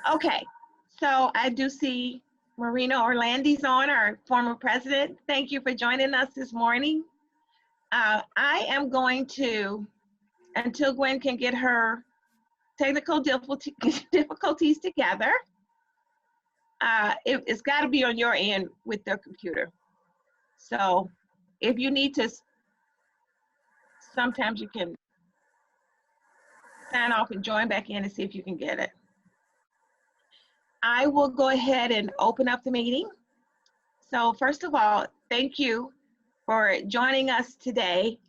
Okay, so I do see Marina Orlandi's on, our former president. Thank you for joining us this morning. I am going to, until Gwen can get her technical difficulties together, it's got to be on your end with their computer. So if you need to, sometimes you can sign off and join back in and see if you can get it. I will go ahead and open up the meeting. So first of all, thank you for joining us today.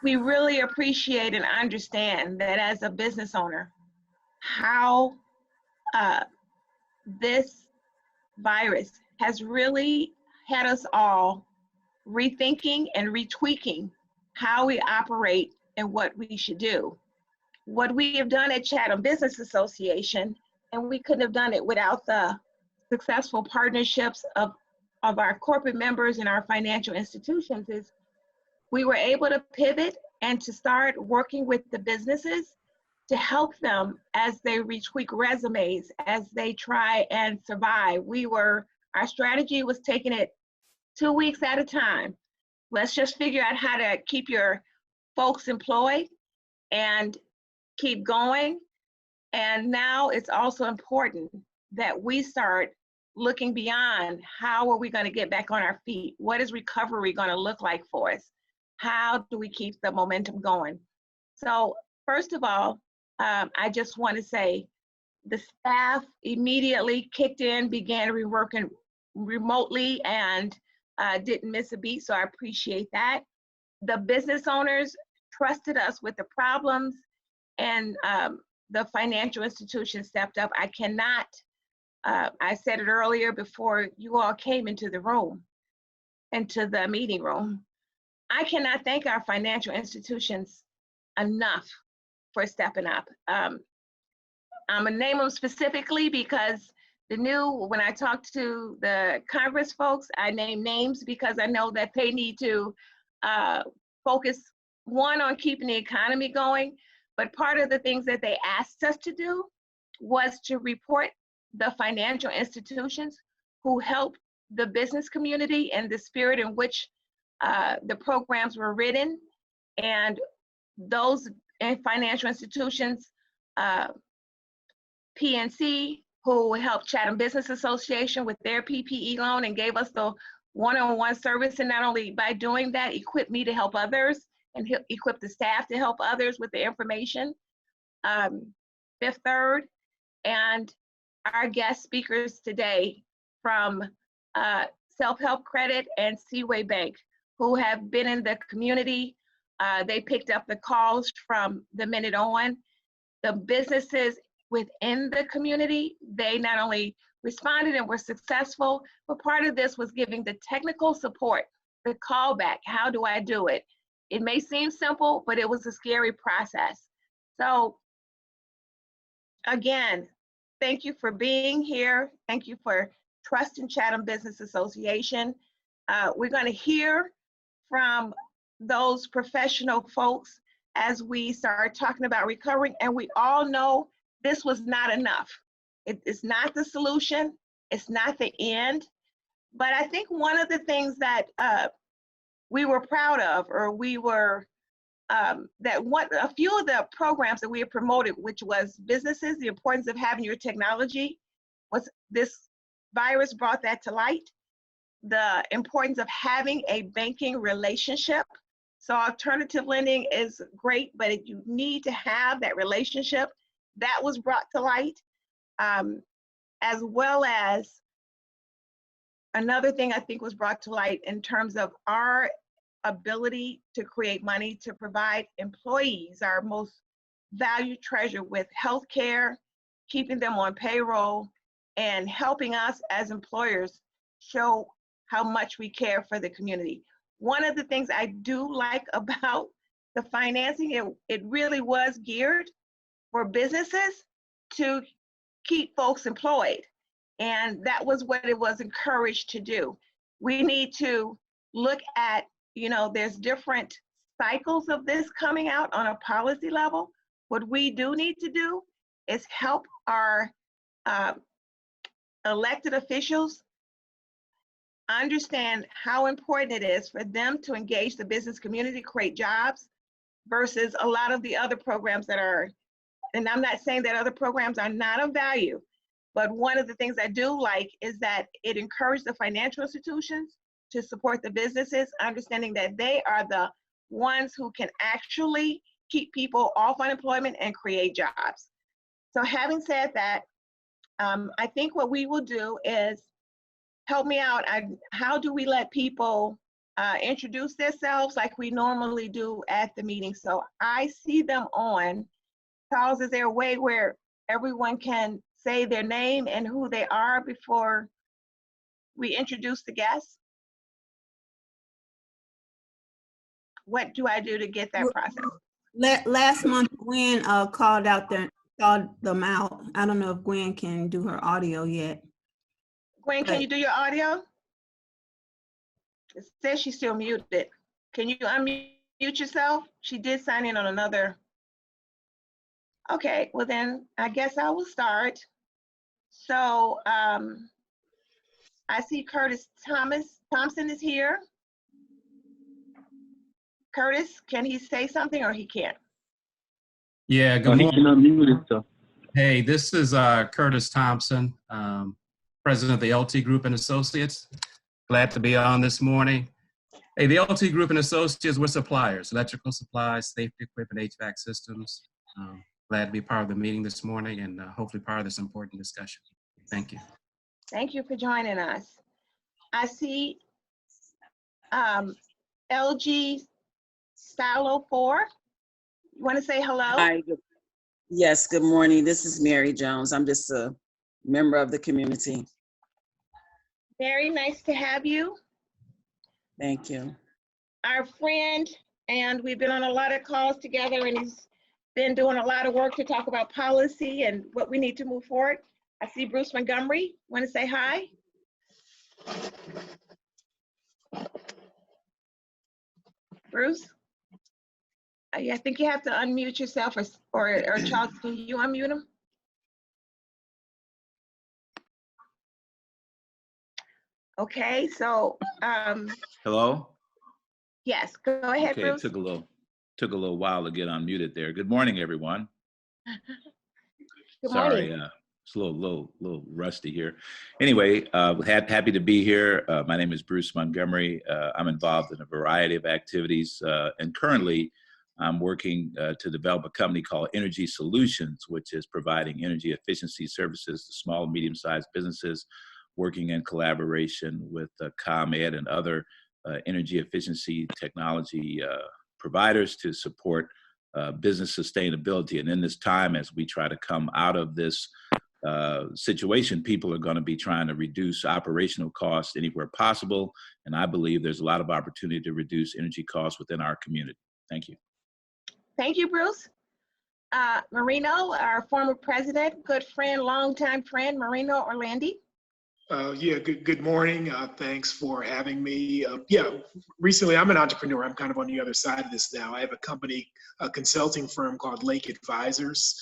We really appreciate and understand that as a business owner, how this virus has really had us all rethinking and retweaking how we operate and what we should do. What we have done at Chatham Business Association, and we couldn't have done it without the successful partnerships of our corporate members and our financial institutions, is we were able to pivot and to start working with the businesses to help them as they retweak resumes, as they try and survive. Our strategy was taking it 2 weeks at a time. Let's just figure out how to keep your folks employed and keep going. And now it's also important that we start looking beyond how are we going to get back on our feet? What is recovery going to look like for us? How do we keep the momentum going? So first of all, I just want to say the staff immediately kicked in, began working remotely, and didn't miss a beat, so I appreciate that. The business owners trusted us with the problems, and the financial institutions stepped up. I cannot, I said it earlier before you all came into the room, into the meeting room, I cannot thank our financial institutions enough for stepping up. I'm gonna name them specifically because when I talk to the Congress folks, I name names because I know that they need to focus, one, on keeping the economy going, but part of the things that they asked us to do was to report the financial institutions who helped the business community and the spirit in which the programs were written, and those financial institutions, PNC, who helped Chatham Business Association with their PPE loan and gave us the one-on-one service, and not only by doing that, equipped me to help others and equip the staff to help others with the information. Fifth Third, and our guest speakers today from Self-Help Credit and Seaway Bank, who have been in the community. They picked up the calls from the minute on. The businesses within the community, they not only responded and were successful, but part of this was giving the technical support, the callback. How do I do it? It may seem simple, but it was a scary process. So again, thank you for being here. Thank you for trusting Chatham Business Association. We're going to hear from those professional folks as we start talking about recovering, and we all know this was not enough. It's not the solution, it's not the end, but I think one of the things that we were proud of, or we were, a few of the programs that we have promoted, which was businesses, the importance of having your technology, was this virus brought that to light. The importance of having a banking relationship. So alternative lending is great, but you need to have that relationship. That was brought to light, as well as another thing I think was brought to light in terms of our ability to create money to provide employees, our most valued treasure, with health care, keeping them on payroll, and helping us as employers show how much we care for the community. One of the things I do like about the financing, it really was geared for businesses to keep folks employed. And that was what it was encouraged to do. We need to look at, there's different cycles of this coming out on a policy level, What we do need to do is help our elected officials understand how important it is for them to engage the business community, create jobs, versus a lot of the other programs that are, and I'm not saying that other programs are not of value, but one of the things I do like is that it encourages the financial institutions to support the businesses, understanding that they are the ones who can actually keep people off unemployment and create jobs. So having said that, I think what we will do is, help me out. How do we let people introduce themselves like we normally do at the meeting? So I see them on. Charles, is there a way where everyone can say their name and who they are before we introduce the guests? What do I do to get that process? Last month, Gwen called them out. I don't know if Gwen can do her audio yet. Gwen, can you do your audio? It says she's still muted. Can you unmute yourself? She did sign in on another. Okay, well then I guess I will start. So I see Curtis Thompson is here. Curtis, can he say something or he can't? Yeah, good morning. Unmuted, so. Hey, this is Curtis Thompson, president of the LT Group and Associates. Glad to be on this morning. Hey, the LT Group and Associates, we're suppliers, electrical supplies, safety equipment, HVAC systems. Glad to be part of the meeting this morning and hopefully part of this important discussion. Thank you. Thank you for joining us. I see LG Stylo 4. You want to say hello? Hi. Yes, good morning. This is Mary Jones. I'm just a member of the community. Very nice to have you. Thank you. Our friend, and we've been on a lot of calls together, and he's been doing a lot of work to talk about policy and what we need to move forward. I see Bruce Montgomery. Want to say hi? Bruce? I think you have to unmute yourself, or Charles, can you unmute him? Okay, so Hello? yes, go ahead, Okay, Bruce. it took a little while to get unmuted there. Good morning, everyone. Good Sorry, morning. it's a little rusty here. Anyway, happy to be here. My name is Bruce Montgomery. I'm involved in a variety of activities, and currently I'm working to develop a company called Energy Solutions, which is providing energy efficiency services to small and medium-sized businesses, working in collaboration with ComEd and other energy efficiency technology providers to support business sustainability. And in this time, as we try to come out of this situation, people are going to be trying to reduce operational costs anywhere possible. And I believe there's a lot of opportunity to reduce energy costs within our community. Thank you. Thank you, Bruce. Marino, our former president, good friend, longtime friend, Marino Orlandi. Yeah, good morning. Thanks for having me. Yeah, recently I'm an entrepreneur. I'm kind of on the other side of this now. I have a company, a consulting firm called Lake Advisors.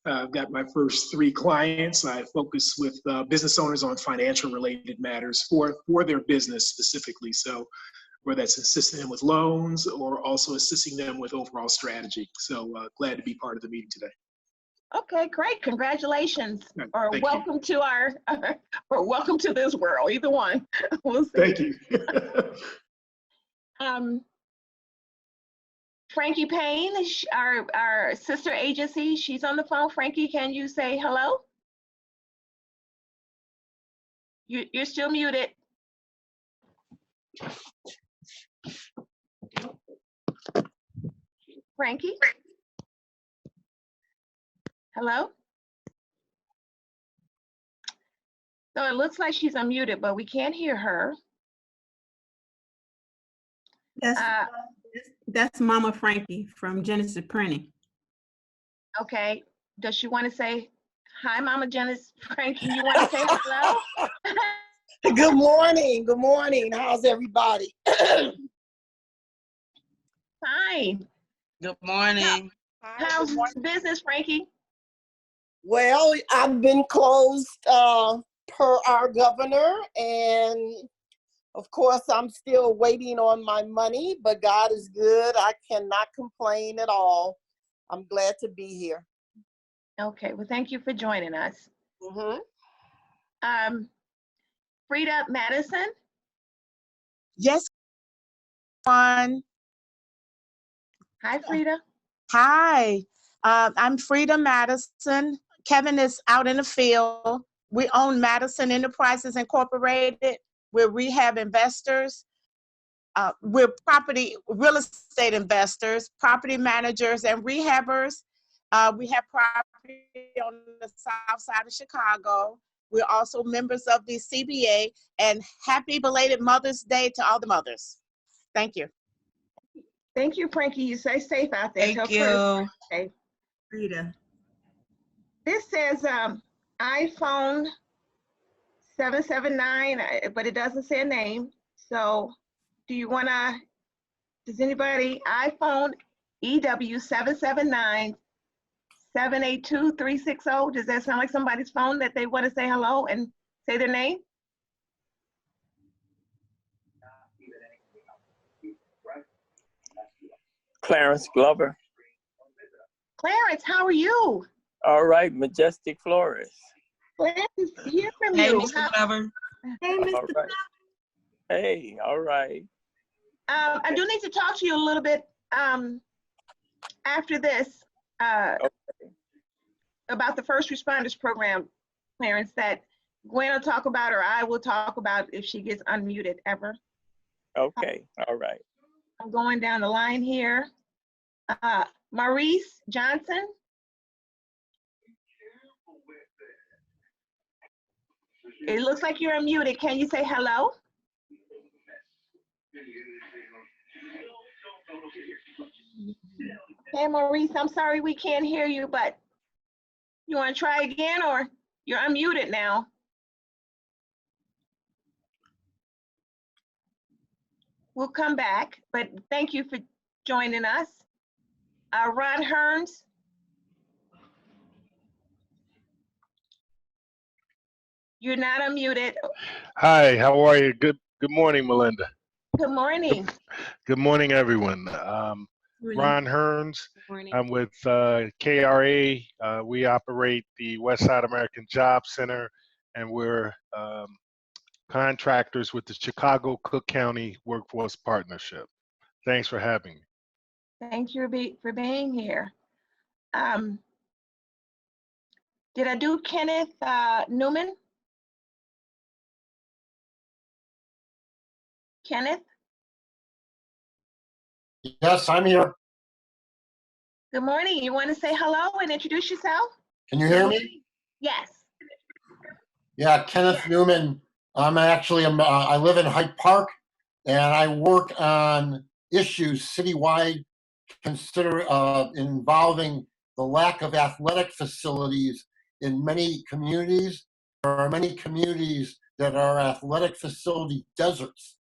I've got my first 3 clients. I focus with business owners on financial related matters for their business specifically. So whether that's assisting them with loans or also assisting them with overall strategy. So glad to be part of the meeting today. Okay, great. Congratulations, or Thank welcome to our, or welcome to this world. Either one. We'll see. Thank you. Frankie Payne, our sister agency, she's on the phone. Frankie, can you say hello? You're still muted. Frankie? Hello? So it looks like she's unmuted, but we can't hear her. That's Mama Frankie from Genesis Printing. Okay. Does she want to say hi, Mama Genesis? Frankie, you want to say hello? Good morning. Good morning. How's everybody? Fine. Good morning. Hi, How's good morning. business, Frankie? Well, I've been closed per our governor, and of course, I'm still waiting on my money, but God is good. I cannot complain at all. I'm glad to be here. Okay, well, thank you for joining us. Mhm. Frida Madison, Yes, everyone. hi, Frida. Hi, I'm Frida Madison. Kevin is out in the field. We own Madison Enterprises Incorporated. We're rehab investors. We're real estate investors, property managers, and rehabbers. We have property on the south side of Chicago. We're also members of the CBA, and happy belated Mother's Day to all the mothers. Thank you. Thank you, Frankie. You stay safe out there. Thank Tell Curtis. you. Okay. Rita. This says iPhone 779, but it doesn't say a name. So do you want to, does anybody, iPhone EW 779 782 360, does that sound like somebody's phone that they want to say hello and say their name? Clarence Glover. Clarence, how are you? All right, Majestic Flores. Glad to hear from Hey, you. Mr. Glover. Hey, Mr. All right. Hey, all right. I do need to talk to you a little bit after this about the first responders program, Clarence, that Gwen will talk about, or I will talk about if she gets unmuted ever. Okay, all right. I'm going down the line here. Maurice Johnson. It looks like you're unmuted. Can you say hello? Hey, Maurice, I'm sorry we can't hear you, but you want to try again, or you're unmuted now? We'll come back, but thank you for joining us. Ron Hearns. You're not unmuted. Hi, how are you? Good morning, Melinda. Good morning. Good morning, everyone. Ron Hearns. I'm with KRA. We operate the Westside American Job Center, and we're contractors with the Chicago Cook County Workforce Partnership. Thanks for having me. Thank you for being here. Did I do Kenneth Newman? Kenneth? Yes, I'm here. Good morning. You want to say hello and introduce yourself? Can you hear me? Yes. Yeah, Kenneth Newman. I'm actually, I live in Hyde Park, and I work on issues citywide involving the lack of athletic facilities in many communities. There are many communities that are athletic facility deserts.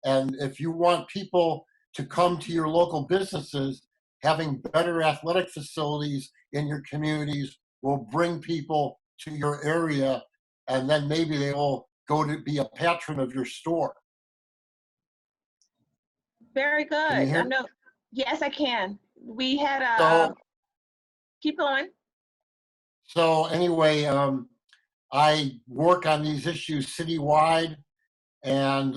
And if you want people to come to your local businesses, having better athletic facilities in your communities will bring people to your area, and then maybe they will go to be a patron of your store. Very good. Can you hear I know. Yes, I can. We had a, So, keep going. so anyway, I work on these issues citywide, and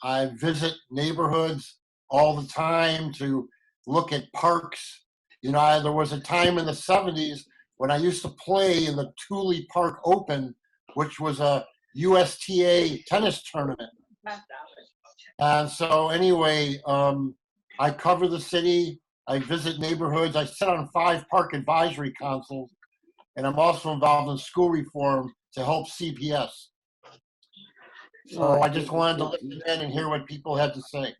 I visit neighborhoods all the time to look at parks. You know, there was a time in the 70s when I used to play in the Thule Park Open, which was a USTA tennis tournament. And so anyway, I cover the city, I visit neighborhoods, I sit on 5 park advisory councils, and I'm also involved in school reform to help CPS. So I just wanted to listen in and hear what people had to say.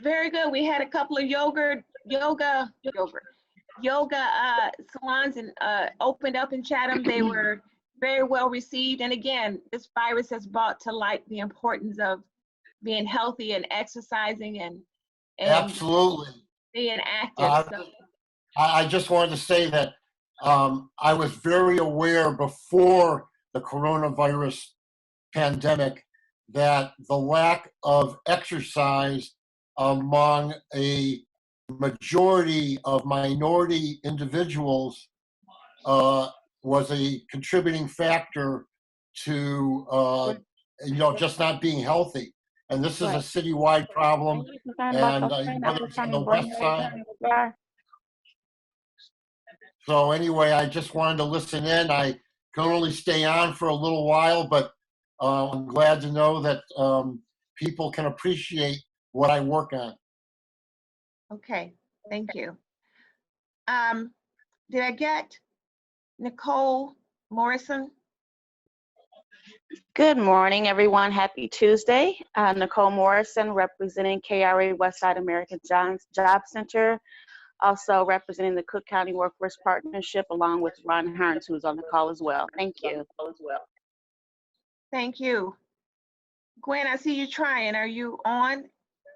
Very good. We had a couple of yoga salons and opened up in Chatham. They were very well received. And again, this virus has brought to light the importance of being healthy and exercising and Absolutely. being active. So. I just wanted to say that I was very aware before the coronavirus pandemic that the lack of exercise among a majority of minority individuals was a contributing factor to just not being healthy. And this is a citywide problem, and whether it's on the west side. So anyway, I just wanted to listen in. I can only stay on for a little while, but I'm glad to know that people can appreciate what I work on. Okay, thank you. Did I get Nicole Morrison? Good morning, everyone. Happy Tuesday. Nicole Morrison, representing KRA Westside American Job Center, also representing the Cook County Workforce Partnership, along with Ron Hearns, who's on the call as well. Thank you. Thank you. Gwen, I see you trying. Are you on?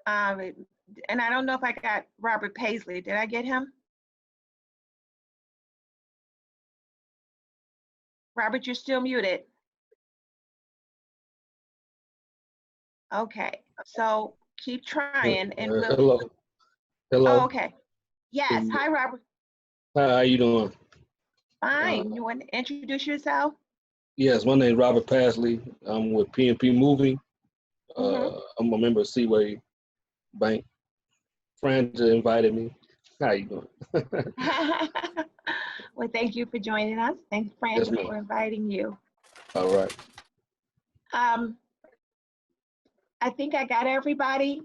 And I don't know if I got Robert Paisley. Did I get him? Robert, you're still muted. Okay, so keep trying and we'll. Hello. Hello. Oh, okay. Yes. Hi, Robert. Hi, how you doing? Fine. You want to introduce yourself? Yes, my name is Robert Paisley. I'm with PNP Moving. I'm a member of Seaway Bank. Friends invited me. How you doing? Well, thank you for joining us. Thanks, Francis, for inviting you. All right. I think I got everybody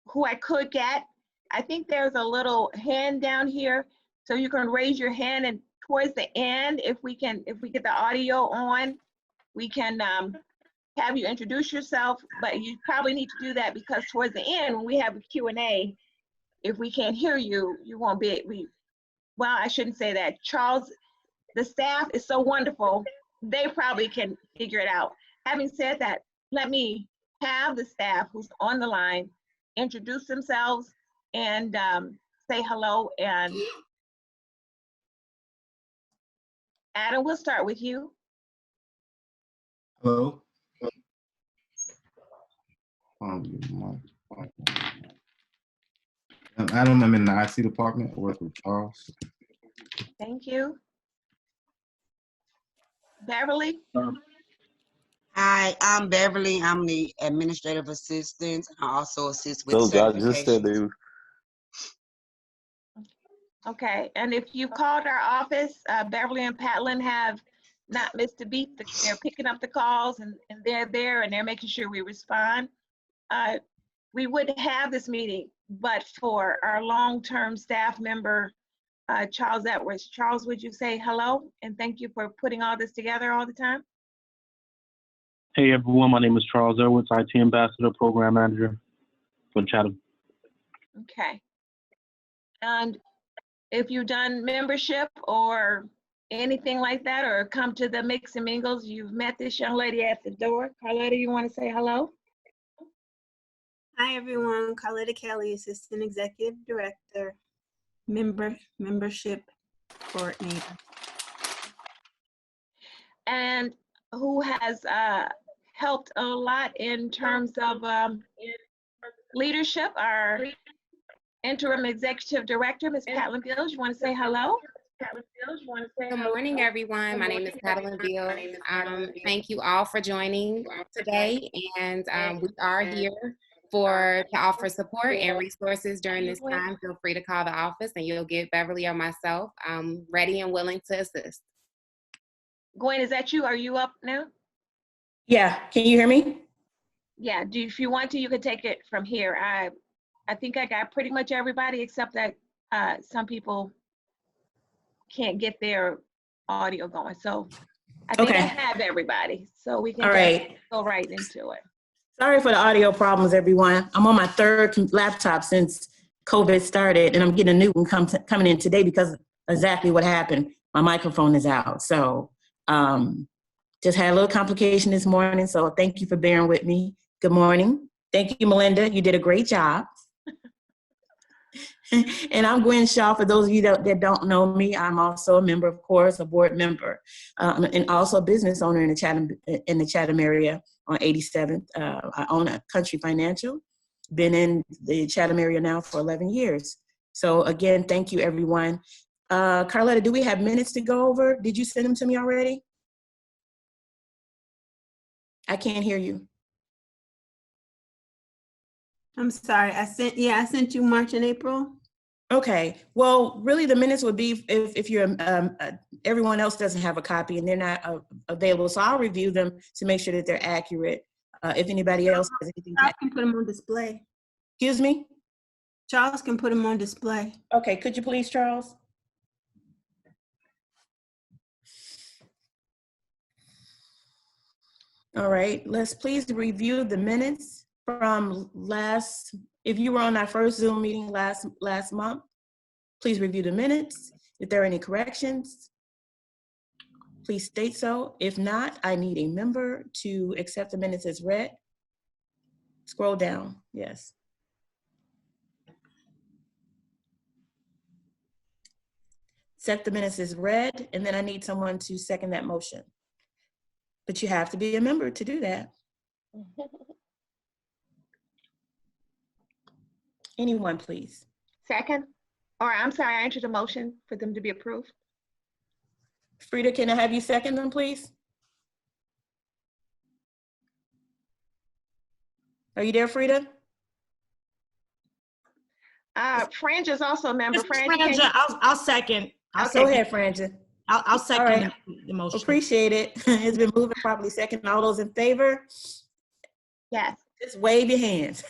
who I could get. I think there's a little hand down here, so you can raise your hand, and towards the end, if we get the audio on, we can have you introduce yourself, but you probably need to do that because towards the end, when we have a Q&A, if we can't hear you, you won't be, well, I shouldn't say that. Charles, the staff is so wonderful, they probably can figure it out. Having said that, let me have the staff who's on the line introduce themselves and say hello. And Adam, we'll start with you. Hello. Adam, I'm in the IT department. I work with Charles. Thank you. Beverly? Hi, I'm Beverly. I'm the administrative assistant. I also assist with Those guys just said they. Okay, and if you called our office, Beverly and Patlin have not missed a beat. They're picking up the calls and they're there and they're making sure we respond. We would have this meeting, but for our long-term staff member, Charles Edwards. Charles, would you say hello and thank you for putting all this together all the time? Hey everyone, my name is Charles Edwards, IT Ambassador, Program Manager for Chatham. Okay. And if you've done membership or anything like that, or come to the Mix and Mingles, you've met this young lady at the door. Carletta, you want to say hello? Hi, everyone. Carletta Kelly, Assistant Executive Director, Membership Coordinator. And who has helped a lot in terms of leadership, our Interim Executive Director, Ms. Patlin Beals. You want to say hello? Good morning, everyone. My name is Patlin Beals. Thank you all for joining today, and we are here to offer support and resources during this time. Feel free to call the office, and you'll get Beverly or myself ready and willing to assist. Gwen, is that you? Are you up now? Yeah, can you hear me? Yeah, if you want to, you could take it from here. I think I got pretty much everybody except that some people can't get their audio going. So I think I have everybody. So we can go right into it. Sorry for the audio problems, everyone. I'm on my third laptop since COVID started, and I'm getting a new one coming in today because exactly what happened. My microphone is out. So just had a little complication this morning. So thank you for bearing with me. Good morning. Thank you, Melinda. You did a great job. And I'm Gwen Shaw. For those of you that don't know me, I'm also a member, of course, a board member, and also a business owner in the Chatham area on 87th. I own a Country Financial. Been in the Chatham area now for 11 years. So again, thank you, everyone. Carletta, do we have minutes to go over? Did you send them to me already? I can't hear you. I'm sorry. I sent you March and April. Okay. Well, really, the minutes would be if you're everyone else doesn't have a copy and they're not available. So I'll review them to make sure that they're accurate. If anybody else has anything, Charles can put them on display. Excuse me. Charles can put them on display. Okay. Could you please, Charles? All right. Let's please review the minutes from last. If you were on our first Zoom meeting last month, please review the minutes. If there are any corrections, please state so. If not, I need a member to accept the minutes as read. Scroll down, yes. Accept the minutes as read, and then I need someone to second that motion. But you have to be a member to do that. Anyone, please. Second, or I'm sorry, I entered a motion for them to be approved. Frida, can I have you second them, please? Are you there, Frida? Franja is also a member. Franja, I'll second. Go ahead, Franja. I'll second right. the motion. Appreciate it. It's been moving properly. Second. All those in favor? Yes. Just wave your hands.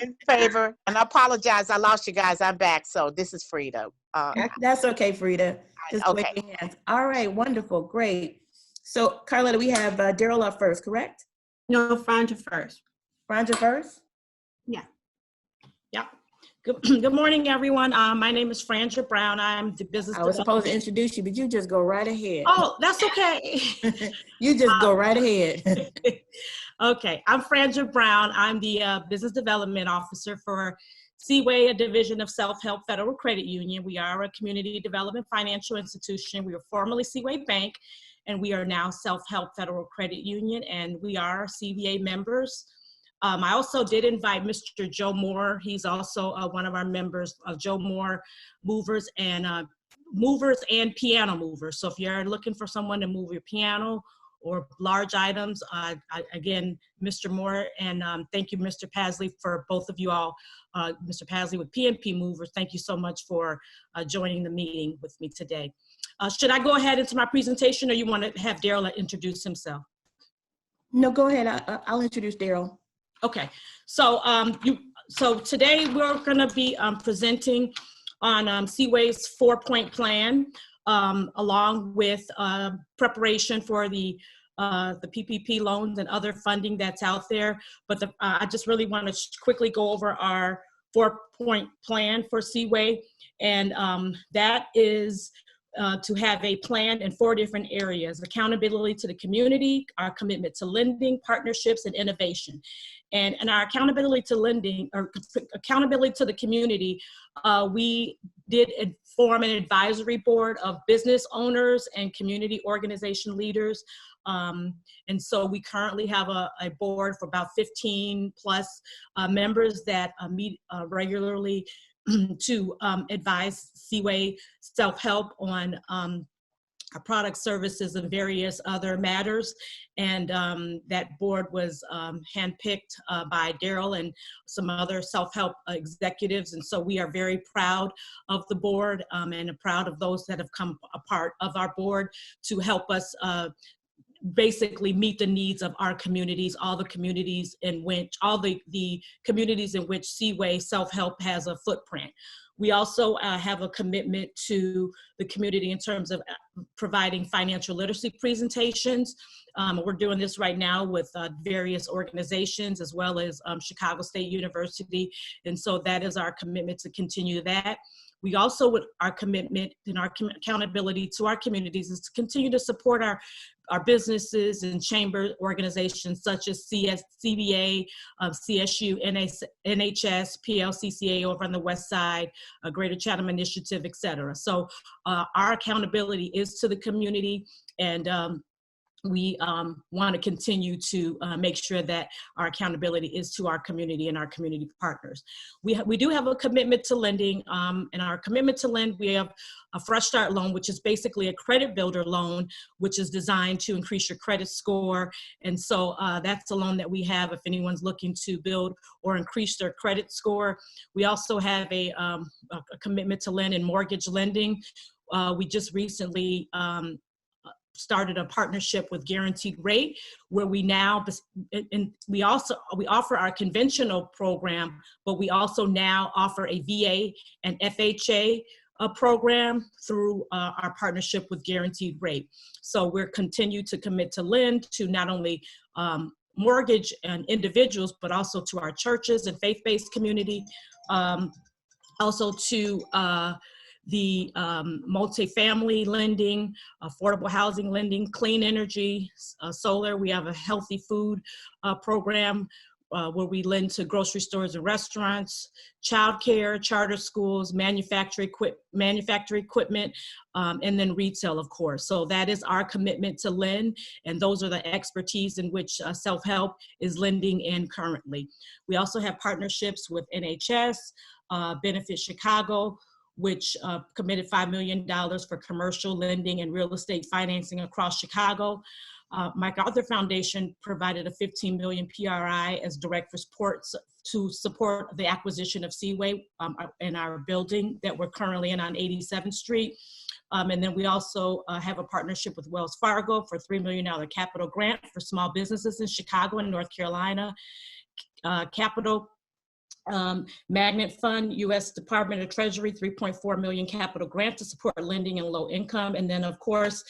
In favor, and I apologize. I lost you guys. I'm back. So this is Frida. That's okay, Frida. Just okay. wave your hands. All right. Wonderful. Great. So, Carletta, we have Daryl up first, correct? No, Franja first. Franja first? Yeah. Yeah. Good morning, everyone. My name is Franja Brown. I'm the business. I was supposed to introduce you, but you just go right ahead. Oh, that's okay. You just go right ahead. Okay, I'm Franja Brown. I'm the business development officer for Seaway, a division of Self-Help Federal Credit Union. We are a community development financial institution. We were formerly Seaway Bank, and we are now Self-Help Federal Credit Union, and we are CVA members. I also did invite Mr. Joe Moore. He's also one of our members of Joe Moore Movers and Piano Movers. So if you're looking for someone to move your piano or large items, again, Mr. Moore, and thank you, Mr. Pasley, for both of you all. Mr. Pasley with PNP Movers, thank you so much for joining the meeting with me today. Should I go ahead into my presentation, or you want to have Daryl introduce himself? No, go ahead. I'll introduce Daryl. Okay, so so today we're going to be presenting on Seaway's 4-point plan, along with preparation for the PPP loans and other funding that's out there. But I just really want to quickly go over our 4-point plan for Seaway, and that is to have a plan in 4 different areas: accountability to the community, our commitment to lending, partnerships, and innovation. And our accountability to lending, or accountability to the community, we did form an advisory board of business owners and community organization leaders. And so we currently have a board for about 15 plus members that meet regularly to advise Seaway Self-Help on our product, services, and various other matters. And that board was handpicked by Daryl and some other self-help executives. And so we are very proud of the board and proud of those that have come a part of our board to help us basically meet the needs of our communities, all the communities in which, communities in which Seaway Self-Help has a footprint. We also have a commitment to the community in terms of providing financial literacy presentations. We're doing this right now with various organizations, as well as Chicago State University. And so that is our commitment to continue that. We also, with our commitment and our accountability to our communities, is to continue to support our businesses and chamber organizations such as CBA, CSU, NHS, PLCCA over on the West Side, Greater Chatham Initiative, et cetera. So our accountability is to the community, and we want to continue to make sure that our accountability is to our community and our community partners. We do have a commitment to lending, and our commitment to lend, we have a Fresh Start loan, which is basically a credit builder loan, which is designed to increase your credit score. And so that's a loan that we have if anyone's looking to build or increase their credit score. We also have a commitment to lend in mortgage lending. We just recently started a partnership with Guaranteed Rate, where we now, and we offer our conventional program, but we also now offer a VA and FHA program through our partnership with Guaranteed Rate. So we're continue to commit to lend to not only mortgage and individuals, but also to our churches and faith-based community, also to the multifamily lending, affordable housing lending, clean energy, solar. We have a healthy food program where we lend to grocery stores and restaurants, childcare, charter schools, manufacturing equipment, and then retail, of course. So that is our commitment to lend, and those are the expertise in which self-help is lending in currently. We also have partnerships with NHS, Benefit Chicago, which committed $5 million for commercial lending and real estate financing across Chicago. MacArthur Foundation provided a $15 million PRI as direct reports to support the acquisition of Seaway in our building that we're currently in on 87th Street. And then we also have a partnership with Wells Fargo for $3 million capital grant for small businesses in Chicago and North Carolina. Capital Magnet Fund, U.S. Department of Treasury, $3.4 million capital grant to support lending and low income. And then, of course,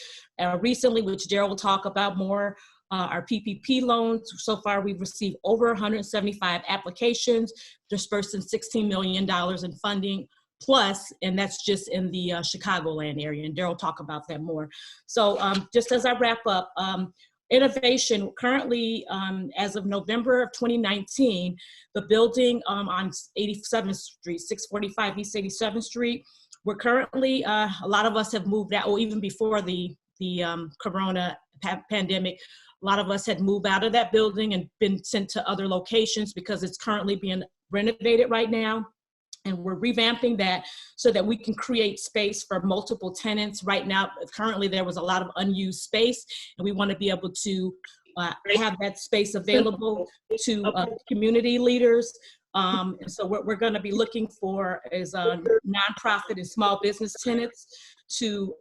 recently, which Daryl will talk about more, our PPP loans. So far, we've received over 175 applications, dispersing $16 million in funding plus, and that's just in the Chicagoland area. And Daryl will talk about that more. So just as I wrap up, innovation currently, as of November of 2019, the building on 87th Street, 645 East 87th Street, we're currently, a lot of us have moved out, or even before the corona pandemic, a lot of us had moved out of that building and been sent to other locations because it's currently being renovated right now. And we're revamping that so that we can create space for multiple tenants. Right now, currently there was a lot of unused space, and we want to be able to have that space available to community leaders. And so what we're going to be looking for is nonprofit and small business tenants to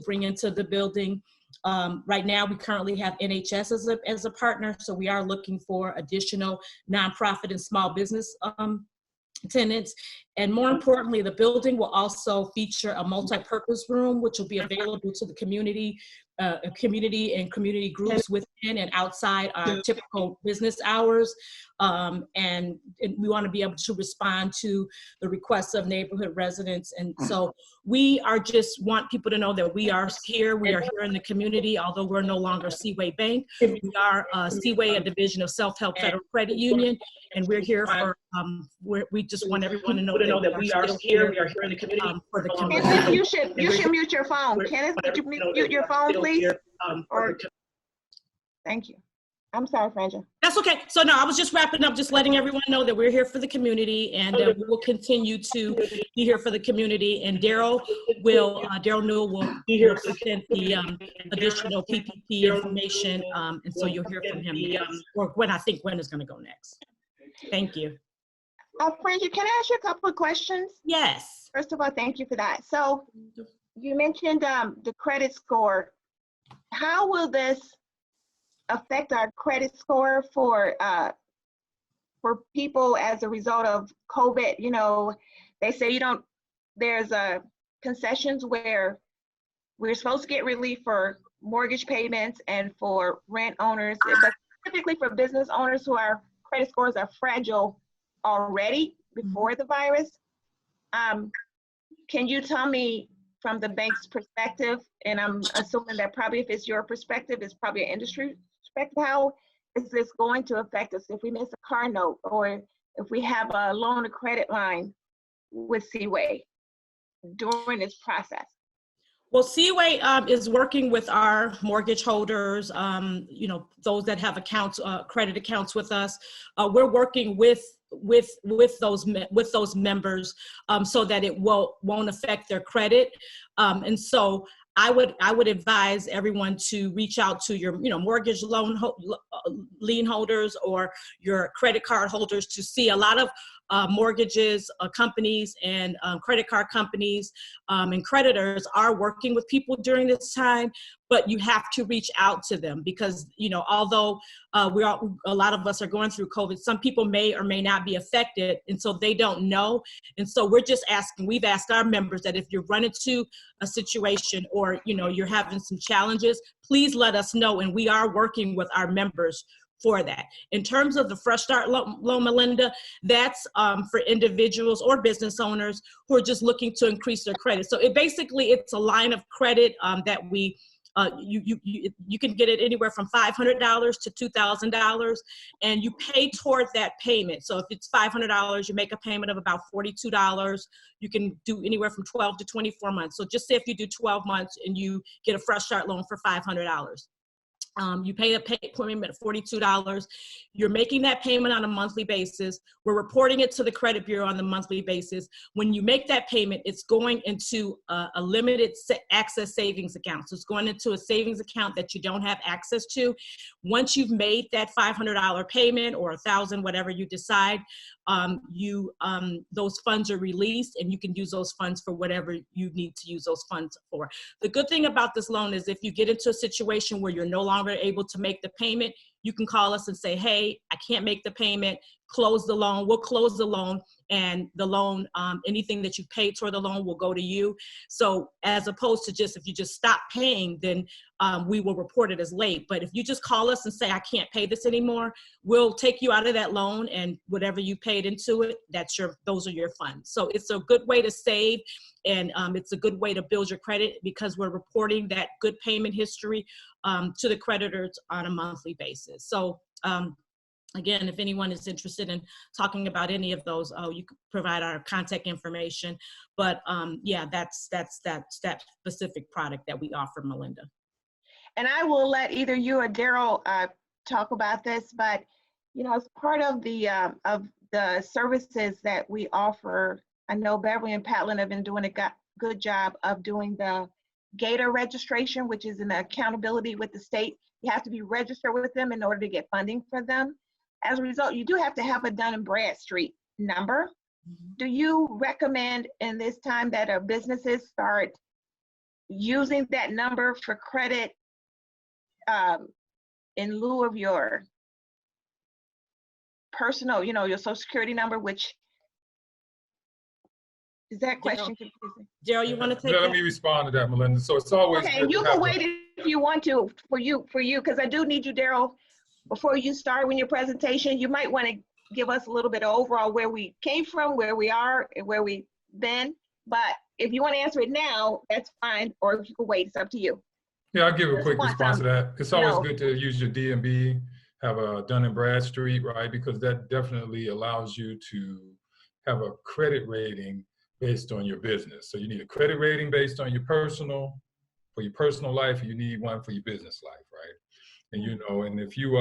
bring into the building. Right now, we currently have NHS as a partner, so we are looking for additional nonprofit and small business tenants. And more importantly, the building will also feature a multi-purpose room, which will be available to the community and community groups within and outside our typical business hours. And we want to be able to respond to the requests of neighborhood residents. And so we are just want people to know that we are here in the community, although we're no longer Seaway Bank. We are Seaway, a division of Self-Help Federal Credit Union, and we're here for, we just want everyone to know that we are here in the community for the community. Kenneth, you should mute your phone. Kenneth, could you mute your phone, please? Thank you. I'm sorry, Franja. That's okay. So no, I was just wrapping up, just letting everyone know that we're here for the community, and we will continue to be here for the community. And Daryl Newell will present the additional PPP information, and so you'll hear from him or when is going to go next. Thank you. Franja, can I ask you a couple of questions? Yes. First of all, thank you for that. So you mentioned the credit score. How will this affect our credit score for people as a result of COVID? You know, they say there's concessions where we're supposed to get relief for mortgage payments and for rent owners, but typically for business owners who our credit scores are fragile already before the virus. can you tell me from the bank's perspective, and I'm assuming that probably if it's your perspective, it's probably an industry perspective, how is this going to affect us if we miss a car note or if we have a loan or credit line with Seaway during this process? Well, Seaway is working with our mortgage holders, you know, those that have accounts, credit accounts with us. We're working with those members so that it won't affect their credit. And so I would advise everyone to reach out to your, you know, mortgage loan lien holders or your credit card holders to see. A lot of mortgages companies and credit card companies and creditors are working with people during this time, but you have to reach out to them because, you know, although a lot of us are going through COVID, some people may or may not be affected, and so they don't know. And so we're just asking, we've asked our members that if you run into a situation or, you know, you're having some challenges, please let us know, and we are working with our members for that. In terms of the Fresh Start loan, Melinda, that's for individuals or business owners who are just looking to increase their credit. So it's a line of credit that we you can get it anywhere from $500 to $2,000, and you pay toward that payment. So if it's $500, you make a payment of about $42. You can do anywhere from 12 to 24 months. So just say if you do 12 months and you get a Fresh Start loan for $500. You pay a payment of $42. You're making that payment on a monthly basis. We're reporting it to the credit bureau on the monthly basis. When you make that payment, it's going into a limited access savings account. So it's going into a savings account that you don't have access to. Once you've made that $500 payment or $1,000, whatever you decide, those funds are released, and you can use those funds for whatever you need to use those funds for. The good thing about this loan is if you get into a situation where you're no longer able to make the payment, you can call us and say, hey, I can't make the payment, close the loan. We'll close the loan, and the loan, anything that you paid toward the loan will go to you. So as opposed to just, if you just stop paying, then we will report it as late. But if you just call us and say, I can't pay this anymore, we'll take you out of that loan, and whatever you paid into it, those are your funds. So it's a good way to save, and it's a good way to build your credit because we're reporting that good payment history to the creditors on a monthly basis. So again, if anyone is interested in talking about any of those, you can provide our contact information. But yeah, that's that specific product that we offer, Melinda. And I will let either you or Daryl talk about this, but you know, as part of the services that we offer, I know Beverly and Patlin have been doing a good job of doing the GATOR registration, which is an accountability with the state. You have to be registered with them in order to get funding for them. As a result, you do have to have a Dun & Bradstreet number. Do you recommend in this time that businesses start using that number for credit in lieu of your personal, you know, your Social Security number, which is that question confusing? Daryl, you want to take Let me respond to that, Melinda. So it's always okay. good You to can wait if you want to for you, because I do need you, Daryl. Before you start with your presentation, you might want to give us a little bit of overall where we came from, where we are, and where we've been. But if you want to answer it now, that's fine. Or if you can wait, it's up to you. Yeah, I'll give a quick response to that. It's always good to use your DMB, have a Dun & Bradstreet, right? Because that definitely allows you to have a credit rating based on your business. So you need a credit rating based on your personal, for your personal life, you need one for your business life, right? And you know, and if you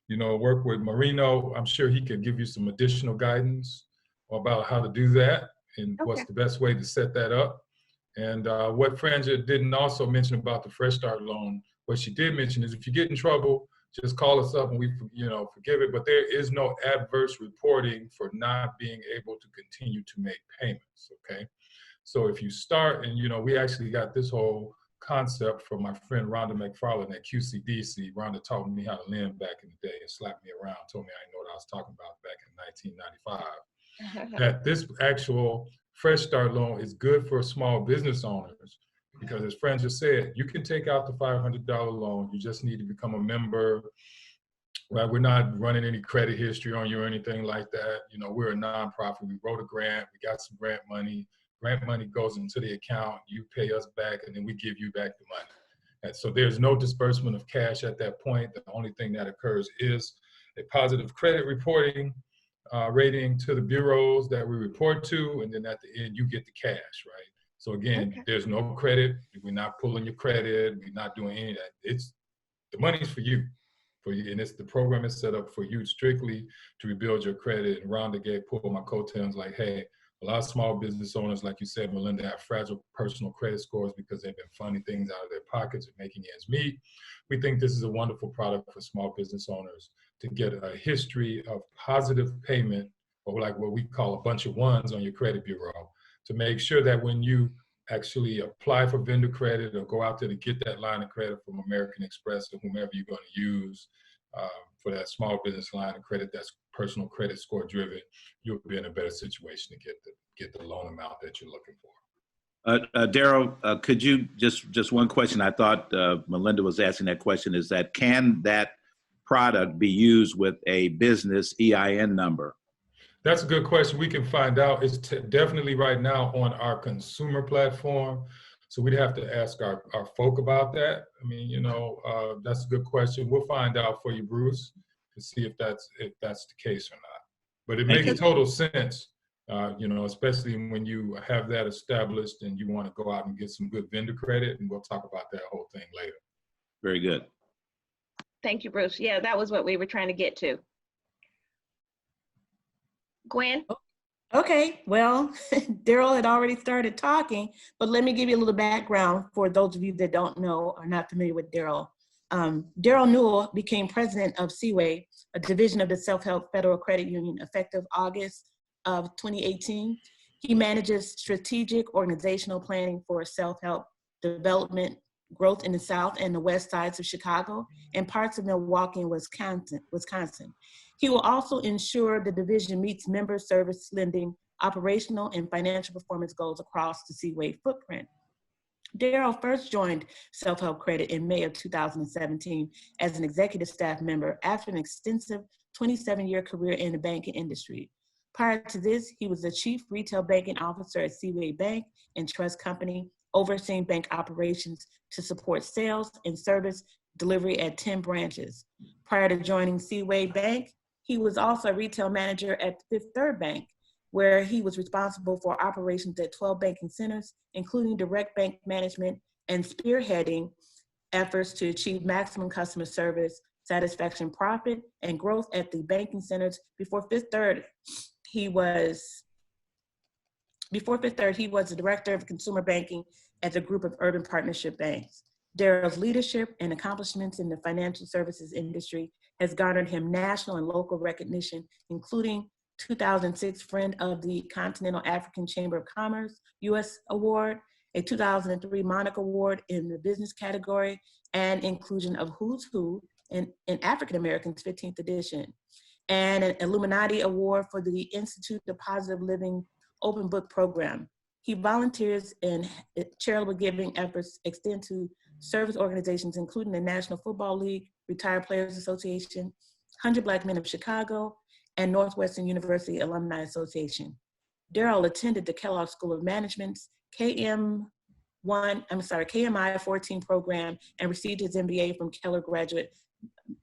you know, work with Marino, I'm sure he could give you some additional guidance about how to do that and what's the best way to set that up. And what Franja didn't also mention about the Fresh Start loan, what she did mention is if you get in trouble, just call us up and we, you know, forgive it. But there is no adverse reporting for not being able to continue to make payments. Okay, so if you start, and you know, we actually got this whole concept from my friend Rhonda McFarland at QCDC. Rhonda taught me how to lend back in the day and slapped me around, told me I didn't know what I was talking about back in 1995. That this actual Fresh Start loan is good for small business owners because, as Fran just said, you can take out the $500 loan. You just need to become a member. Right? We're not running any credit history on you or anything like that. You know, we're a nonprofit. We wrote a grant. We got some grant money. grant money goes into the account, you pay us back, and then we give you back the money. And so there's no disbursement of cash at that point. The only thing that occurs is a positive credit reporting rating to the bureaus that we report to, and then at the end, you get the cash, right? So again, there's no credit. We're not pulling your credit. We're not doing any of that. It's the money's for you, and it's the program is set up for you strictly to rebuild your credit. And Rhonda pulled my coattails like, hey, a lot of small business owners, like you said, Melinda, have fragile personal credit scores because they've been funding things out of their pockets and making ends meet. We think this is a wonderful product for small business owners to get a history of positive payment, or like what we call a bunch of ones on your credit bureau, to make sure that when you actually apply for vendor credit or go out there to get that line of credit from American Express or whomever you're going to use for that small business line of credit that's personal credit score driven, you'll be in a better situation to get the loan amount that you're looking for. Daryl, could you just one question? I thought Melinda was asking that question. Is that can that product be used with a business EIN number? That's a good question. We can find out. It's definitely right now on our consumer platform. So we'd have to ask our folk about that. I mean, you know, that's a good question. We'll find out for you, Bruce, to see if that's the case or not. But it makes total sense, you know, especially when you have that established and you want to go out and get some good vendor credit, and we'll talk about that whole thing later. Very good. Thank you, Bruce. Yeah, that was what we were trying to get to. Gwen? Okay, well, Daryl had already started talking, but let me give you a little background for those of you that don't know or not familiar with Daryl. Daryl Newell became president of Seaway, a division of the Self-Help Federal Credit Union, effective August of 2018. He manages strategic organizational planning for self-help development growth in the South and the West sides of Chicago and parts of Milwaukee and Wisconsin. He will also ensure the division meets member service lending, operational and financial performance goals across the Seaway footprint. Daryl first joined Self-Help Credit in May of 2017 as an executive staff member after an extensive 27-year career in the banking industry. Prior to this, he was the chief retail banking officer at Seaway Bank and Trust Company, overseeing bank operations to support sales and service delivery at 10 branches. Prior to joining Seaway Bank, he was also a retail manager at Fifth Third Bank, where he was responsible for operations at 12 banking centers, including direct bank management and spearheading efforts to achieve maximum customer service, satisfaction, profit, and growth at the banking centers. Before Fifth Third, he was the director of consumer banking at the group of urban partnership banks. Daryl's leadership and accomplishments in the financial services industry has garnered him national and local recognition, including 2006 Friend of the Continental African Chamber of Commerce U.S. Award, a 2003 Monarch Award in the business category, and inclusion of Who's Who in African Americans 15th edition, and an Illuminati Award for the Institute of Positive Living Open Book Program. He volunteers in charitable giving efforts extend to service organizations, including the National Football League, Retired Players Association, 100 Black Men of Chicago, and Northwestern University Alumni Association. Daryl attended the Kellogg School of Management's KMI 14 program and received his MBA from Keller Graduate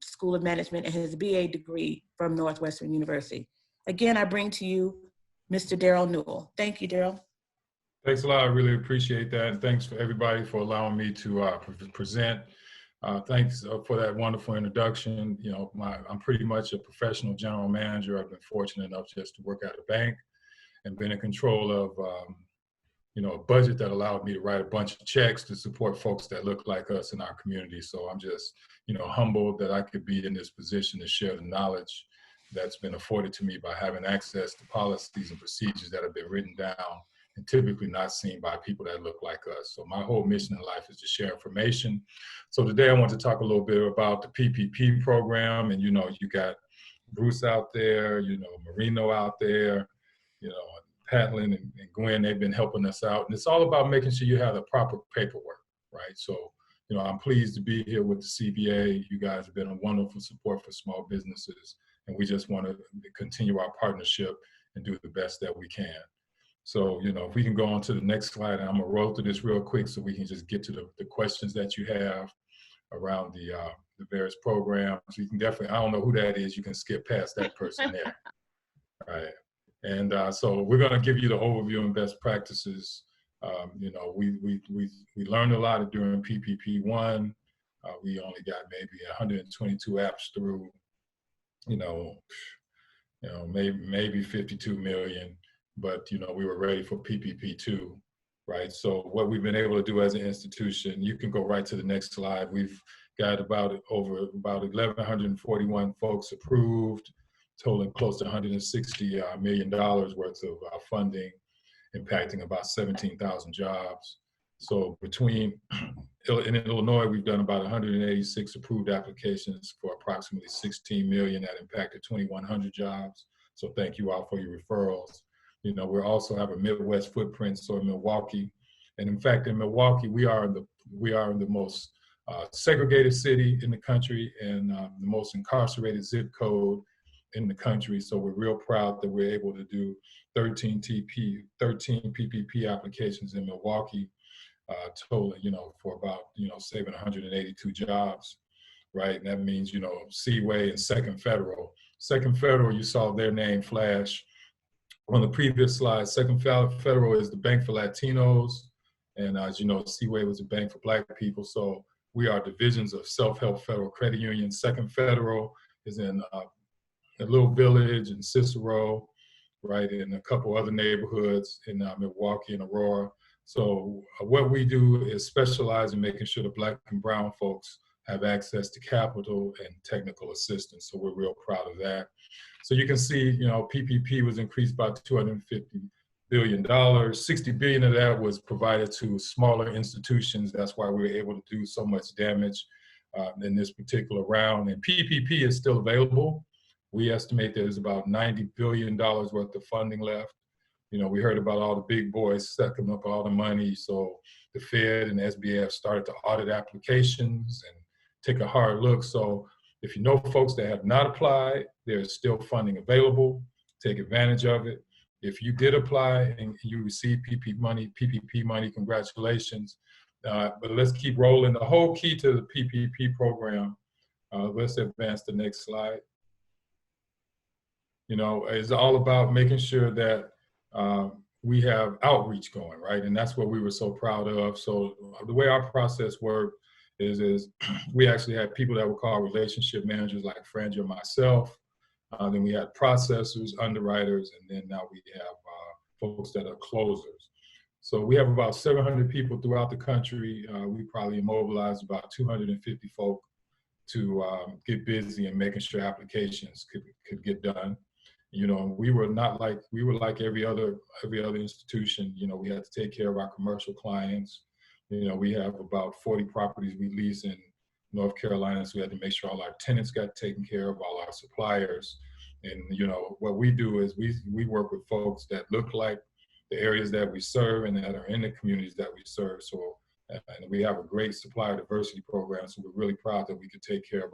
School of Management and his BA degree from Northwestern University. Again, I bring to you Mr. Daryl Newell. Thank you, Daryl. Thanks a lot. I really appreciate that. And thanks for everybody for allowing me to present. Thanks for that wonderful introduction. You know, I'm pretty much a professional general manager. I've been fortunate enough just to work at a bank and been in control of, you know, a budget that allowed me to write a bunch of checks to support folks that look like us in our community. So I'm just, you know, humbled that I could be in this position to share the knowledge that's been afforded to me by having access to policies and procedures that have been written down and typically not seen by people that look like us. So my whole mission in life is to share information. So today I want to talk a little bit about the PPP program. And, you know, you got Bruce out there, you know, Marino out there, you know, Patlin and Gwen, they've been helping us out. And it's all about making sure you have the proper paperwork, right? So, you know, I'm pleased to be here with the CBA. You guys have been a wonderful support for small businesses. And we just want to continue our partnership and do the best that we can. So, you know, if we can go on to the next slide, and I'm gonna roll through this real quick so we can just get to the questions that you have around the various programs. You can definitely, I don't know who that is, you can skip past that person there. All right. And so we're gonna give you the overview and best practices. You know, we learned a lot during PPP1. We only got maybe 122 apps through, maybe 52 million, but, you know, we were ready for PPP2, right? So what we've been able to do as an institution, you can go right to the next slide. We've got about 1,141 folks approved, totaling close to $160 million worth of funding, impacting about 17,000 jobs. So in Illinois, we've done about 186 approved applications for approximately 16 million that impacted 2,100 jobs. So thank you all for your referrals. You know, we also have a Midwest footprint, so in Milwaukee. And in fact, in Milwaukee, we are in the most segregated city in the country and the most incarcerated zip code in the country. So we're real proud that we're able to do 13 PPP applications in Milwaukee, totaling, you know, for about, you know, saving 182 jobs, right? And that means, you know, Seaway and Second Federal. Second Federal, you saw their name flash on the previous slide. Second Federal is the bank for Latinos. And as you know, Seaway was a bank for Black people. So we are divisions of Self-Help Federal Credit Union. Second Federal is in a little village in Cicero, right, and a couple other neighborhoods in Milwaukee and Aurora. So what we do is specialize in making sure the Black and brown folks have access to capital and technical assistance. So we're real proud of that. So you can see, you know, PPP was increased by $250 billion. $60 billion of that was provided to smaller institutions. That's why we were able to do so much damage in this particular round. And PPP is still available. We estimate there's about $90 billion worth of funding left. You know, we heard about all the big boys sucking up all the money. So the Fed and the SBA have started to audit applications and take a hard look. So if you know folks that have not applied, there's still funding available. Take advantage of it. If you did apply and you received PPP money, congratulations. But let's keep rolling. The whole key to the PPP program, let's advance the next slide. You know, is all about making sure that we have outreach going, right? And that's what we were so proud of. So the way our process worked is we actually had people that were called relationship managers like Franja and myself. Then we had processors, underwriters, and then now we have folks that are closers. So we have about 700 people throughout the country. We probably immobilized about 250 folk to get busy and making sure applications could get done. You know, we were like every other institution. You know, we had to take care of our commercial clients. You know, we have about 40 properties we lease in North Carolina, so we had to make sure all our tenants got taken care of, all our suppliers. And, you know, what we do is we work with folks that look like the areas that we serve and that are in the communities that we serve. So, and we have a great supplier diversity program, so we're really proud that we could take care of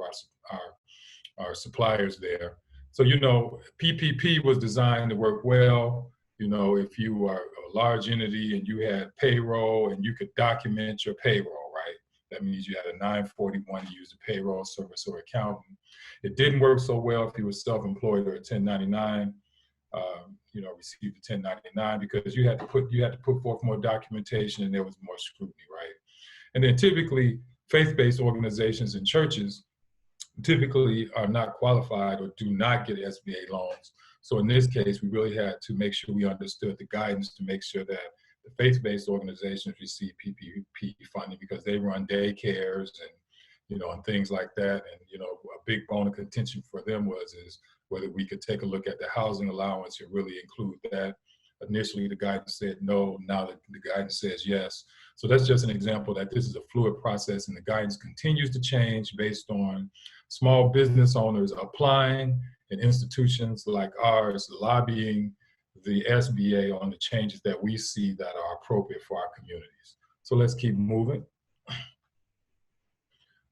our suppliers there. So, you know, PPP was designed to work well. You know, if you are a large entity and you had payroll and you could document your payroll, right? That means you had a 941 to use a payroll service or accountant. It didn't work so well if you were self-employed or a 1099, you know, received a 1099 because you had to put forth more documentation and there was more scrutiny, right? And then typically faith-based organizations and churches typically are not qualified or do not get SBA loans. So in this case, we really had to make sure we understood the guidance to make sure that the faith-based organizations receive PPP funding because they run daycares and, you know, and things like that. And, you know, a big bone of contention for them is whether we could take a look at the housing allowance and really include that. Initially, the guidance said no. Now the guidance says yes. So that's just an example that this is a fluid process and the guidance continues to change based on small business owners applying and institutions like ours lobbying the SBA on the changes that we see that are appropriate for our communities. So let's keep moving.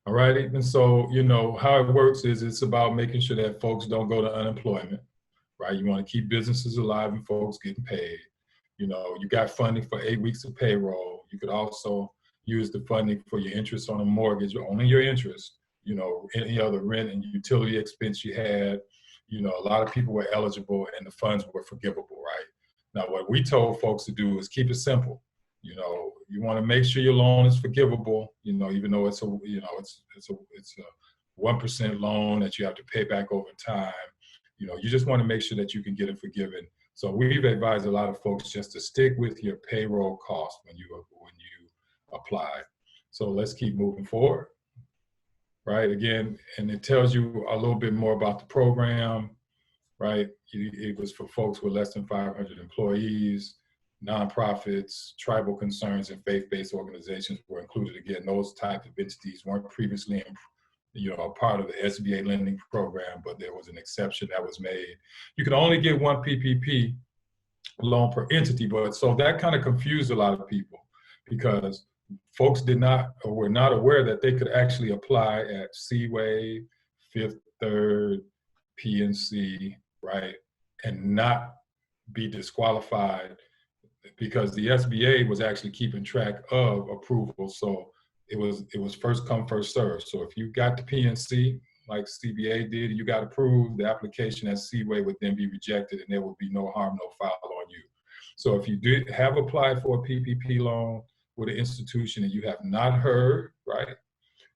All righty, and so, you know, how it works is it's about making sure that folks don't go to unemployment, right? You want to keep businesses alive and folks getting paid. You know, you got funding for 8 weeks of payroll. You could also use the funding for your interest on a mortgage, or only your interest, you know, any other rent and utility expense you had. You know, a lot of people were eligible and the funds were forgivable, right? Now, what we told folks to do is keep it simple. You know, you want to make sure your loan is forgivable, you know, even though it's a, you know, it's a 1% loan that you have to pay back over time. You know, you just want to make sure that you can get it forgiven. So we've advised a lot of folks just to stick with your payroll cost when you apply. So let's keep moving forward, right? Again, and it tells you a little bit more about the program, right? It was for folks with less than 500 employees, nonprofits, tribal concerns, and faith-based organizations were included. Again, those types of entities weren't previously, you know, a part of the SBA lending program, but there was an exception that was made. You can only get one PPP loan per entity, but so that kind of confused a lot of people because folks did not or were not aware that they could actually apply at Seaway, Fifth Third, PNC, right, and not be disqualified because the SBA was actually keeping track of approval. So it was first come, first serve. So if you got the PNC, like CBA did, and you got approved, the application at Seaway would then be rejected and there would be no harm, no foul on you. So if you did have applied for a PPP loan with an institution and you have not heard, right,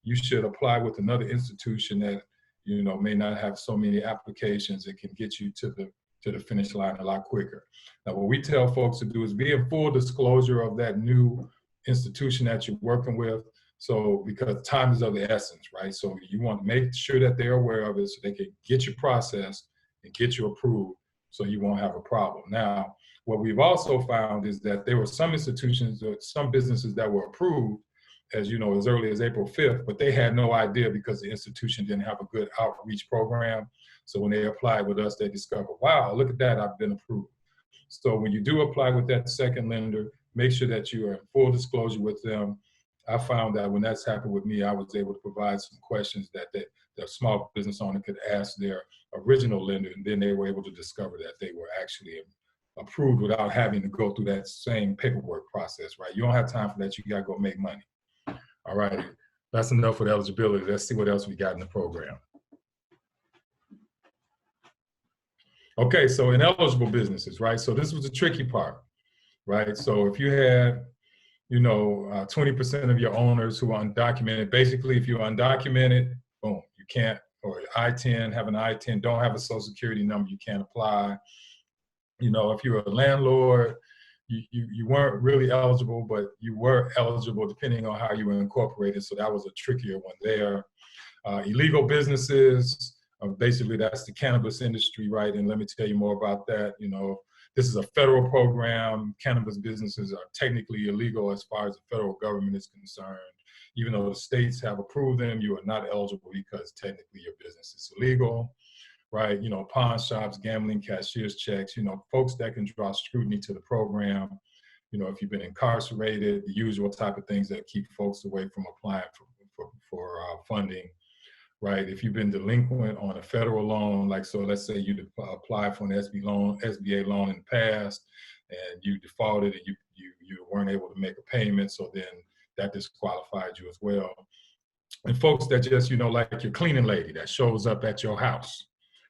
you should apply with another institution that, you know, may not have so many applications and can get you to the finish line a lot quicker. Now, what we tell folks to do is be in full disclosure of that new institution that you're working with. So, because time is of the essence, right? So you want to make sure that they're aware of it so they can get you processed and get you approved so you won't have a problem. Now, what we've also found is that there were some institutions, or some businesses that were approved, as you know, as early as April 5th, but they had no idea because the institution didn't have a good outreach program. So when they applied with us, they discovered, wow, look at that, I've been approved. So when you do apply with that second lender, make sure that you are in full disclosure with them. I found that when that's happened with me, I was able to provide some questions that the small business owner could ask their original lender, and then they were able to discover that they were actually approved without having to go through that same paperwork process, right? You don't have time for that, you gotta go make money. All right, that's enough for the eligibility. Let's see what else we got in the program. Okay, so ineligible businesses, right? So this was the tricky part, right? So if you had, you know, 20% of your owners who are undocumented, basically if you're undocumented, boom, you can't, or I-10, have an I-10, don't have a social security number, you can't apply. You know, if you're a landlord, you weren't really eligible, but you were eligible depending on how you were incorporated. So that was a trickier one there. Illegal businesses, basically that's the cannabis industry, right? And let me tell you more about that. You know, this is a federal program. Cannabis businesses are technically illegal as far as the federal government is concerned. Even though the states have approved them, you are not eligible because technically your business is illegal. Right, you know, pawn shops, gambling, cashier's checks, you know, folks that can draw scrutiny to the program. You know, if you've been incarcerated, the usual type of things that keep folks away from applying for funding, right? If you've been delinquent on a federal loan, like, so let's say you applied for an SBA loan in the past, and you defaulted and you weren't able to make a payment, so then that disqualified you as well. And folks that just, you know, like your cleaning lady that shows up at your house,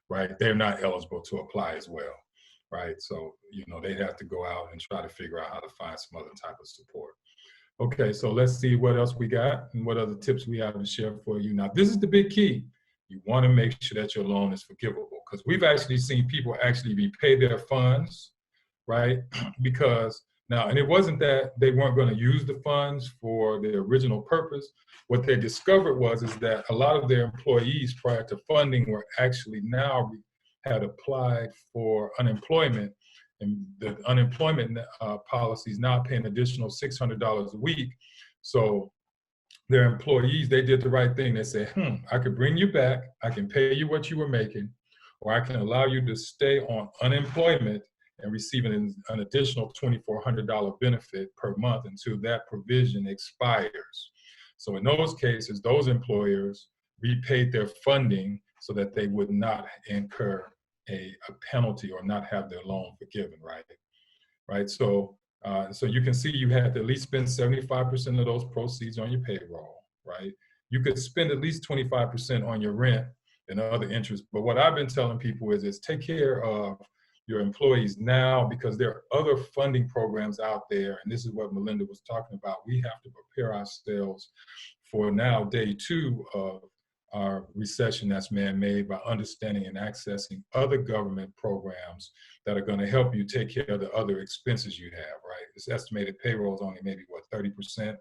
right? They're not eligible to apply as well, right? So, you know, they'd have to go out and try to figure out how to find some other type of support. Okay, so let's see what else we got and what other tips we have to share for you. Now, this is the big key. You want to make sure that your loan is forgivable, because we've actually seen people actually repay their funds, right? Because now, and it wasn't that they weren't going to use the funds for their original purpose. What they discovered is that a lot of their employees prior to funding were actually now had applied for unemployment, and the unemployment policies now paying additional $600 a week. So their employees, they did the right thing. They said, I could bring you back, I can pay you what you were making, or I can allow you to stay on unemployment and receiving an additional $2,400 benefit per month until that provision expires. So in those cases, those employers repaid their funding so that they would not incur a penalty or not have their loan forgiven, right? right? So so you can see you had to at least spend 75% of those proceeds on your payroll, right? You could spend at least 25% on your rent and other interests. But what I've been telling people is take care of your employees now, because there are other funding programs out there. And this is what Melinda was talking about. We have to prepare ourselves for now day 2 of our recession that's man-made by understanding and accessing other government programs that are going to help you take care of the other expenses you have, right? It's estimated payroll is only maybe, what, 30%?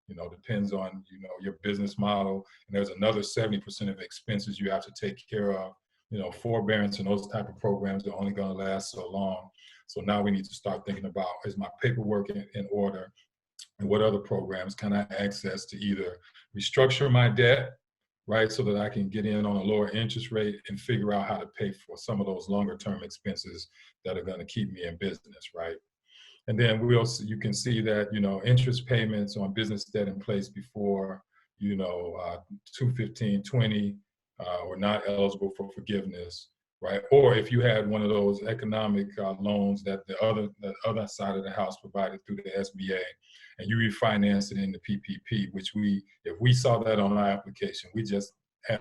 You know, depends on, you know, your business model. And there's another 70% of expenses you have to take care of. You know, forbearance and those type of programs are only going to last so long. So now we need to start thinking about, is my paperwork in order? And what other programs can I access to either restructure my debt, right, so that I can get in on a lower interest rate and figure out how to pay for some of those longer term expenses that are going to keep me in business, right? And then we also, you can see that, you know, interest payments on business debt in place before, you know, 21520 were not eligible for forgiveness, right? Or if you had one of those economic loans that the other side of the house provided through the SBA, and you refinance it in the PPP, which if we saw that on our application, we just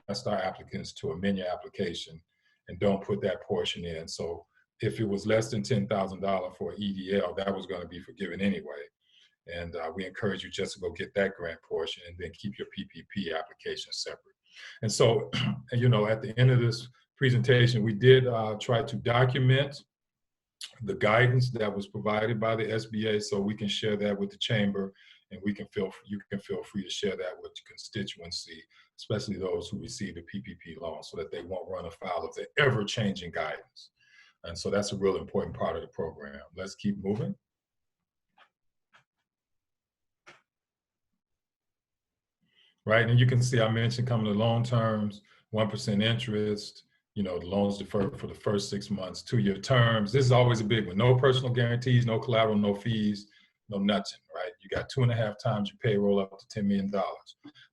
asked our applicants to amend your application and don't put that portion in. So if it was less than $10,000 for an EDL, that was going to be forgiven anyway. And we encourage you just to go get that grant portion and then keep your PPP application separate. And so, you know, at the end of this presentation, we did try to document the guidance that was provided by the SBA, so we can share that with the chamber, and you can feel free to share that with your constituency, especially those who receive the PPP loan, so that they won't run afoul of the ever-changing guidance. And so that's a real important part of the program. Let's keep moving. Right, and you can see I mentioned coming to loan terms, 1% interest, you know, the loans deferred for the first 6 months, 2-year terms. This is always a big one. No personal guarantees, no collateral, no fees, no nothing, right? You got 2.5 times your payroll up to $10 million.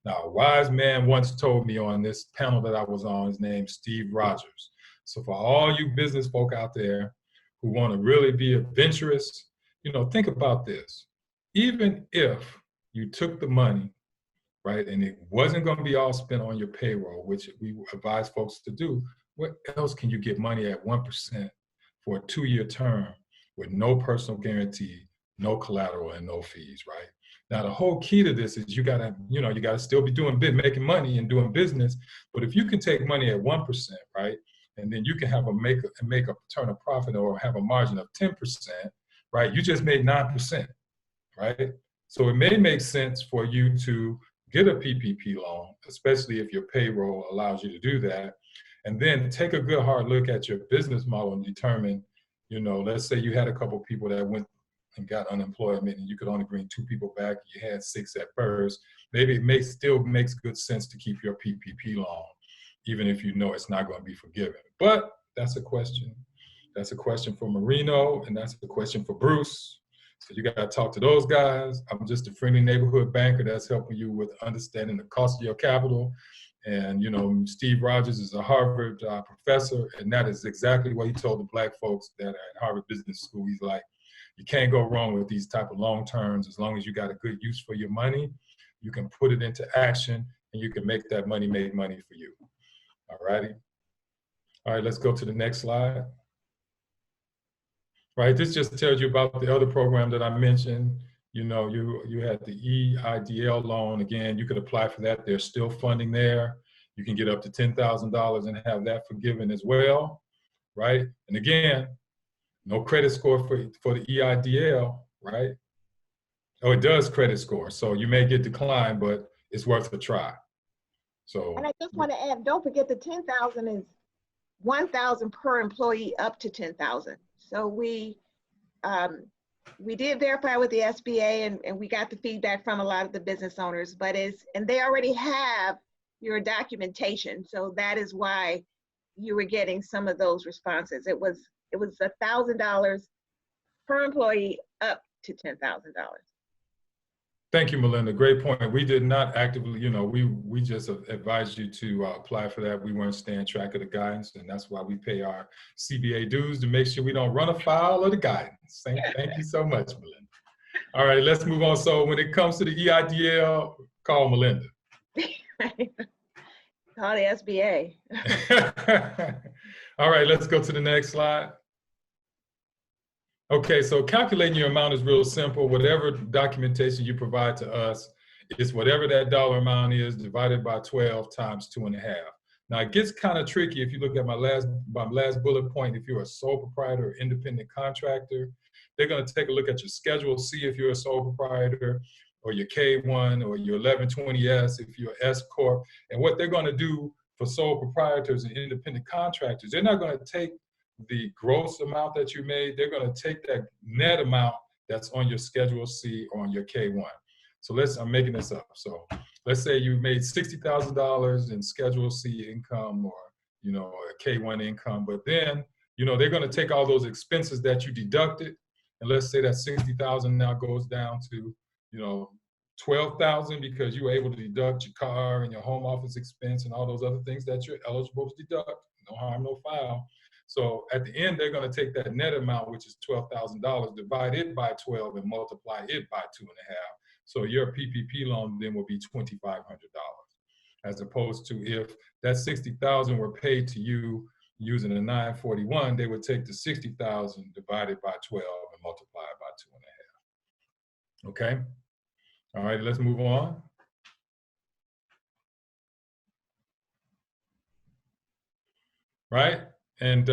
Now, a wise man once told me on this panel that I was on, his name's Steve Rogers. So for all you business folk out there who want to really be adventurous, you know, think about this. Even if you took the money, right, and it wasn't going to be all spent on your payroll, which we advise folks to do, what else can you get money at 1% for a 2-year term with no personal guarantee, no collateral, and no fees, right? Now, the whole key to this is you gotta still be making money and doing business, but if you can take money at 1%, right, and then you can have turn a profit or have a margin of 10%, right, you just made 9%, right? So it may make sense for you to get a PPP loan, especially if your payroll allows you to do that, and then take a good hard look at your business model and determine, you know, let's say you had a couple of people that went and got unemployment and you could only bring 2 people back, you had 6 at first, maybe it still makes good sense to keep your PPP loan, even if you know it's not going to be forgiven. But that's a question. That's a question for Marino, and that's a question for Bruce. So you got to talk to those guys. I'm just a friendly neighborhood banker that's helping you with understanding the cost of your capital. And, you know, Steve Rogers is a Harvard professor, and that is exactly what he told the Black folks that are at Harvard Business School. He's like, you can't go wrong with these type of long terms. As long as you got a good use for your money, you can put it into action, and you can make that money make money for you. All righty. All right, let's go to the next slide. Right, this just tells you about the other program that I mentioned. You know, you had the EIDL loan. Again, you could apply for that. There's still funding there. You can get up to $10,000 and have that forgiven as well, right? And again, no credit score for the EIDL, right? Oh, it does credit score. So you may get declined, but it's worth a try. So. And I just want to add, don't forget the 10,000 is 1,000 per employee up to 10,000. So we did verify with the SBA, and we got the feedback from a lot of the business owners, and they already have your documentation. So that is why you were getting some of those responses. It was $1,000 per employee up to $10,000. Thank you, Melinda. Great point. We did not actively, you know, we just advised you to apply for that. We weren't staying track of the guidance, and that's why we pay our CBA dues to make sure we don't run afoul of the guidance. Thank you so much, Melinda. All right, let's move on. So when it comes to the EIDL, call Melinda. Call the SBA. All right, let's go to the next slide. Okay, so calculating your amount is real simple. Whatever documentation you provide to us is whatever that dollar amount is divided by 12 times 2.5. Now it gets kind of tricky if you look at my last bullet point. If you're a sole proprietor or independent contractor, they're going to take a look at your Schedule C if you're a sole proprietor, or your K1 or your 1120S if you're S Corp. And what they're going to do for sole proprietors and independent contractors, they're not going to take the gross amount that you made. They're going to take that net amount that's on your Schedule C or on your K1. So I'm making this up. So let's say you made $60,000 in Schedule C income, or, you know, a K1 income, but then, you know, they're going to take all those expenses that you deducted, and let's say that 60,000 now goes down to, you know, 12,000 because you were able to deduct your car and your home office expense and all those other things that you're eligible to deduct. No harm, no foul. So at the end, they're going to take that net amount, which is $12,000, divide it by 12 and multiply it by 2.5. So your PPP loan then will be $2,500, as opposed to if that 60,000 were paid to you using a 941, they would take the 60,000 divided by 12 and multiply it by 2.5. Okay. All right, let's move on. Right. And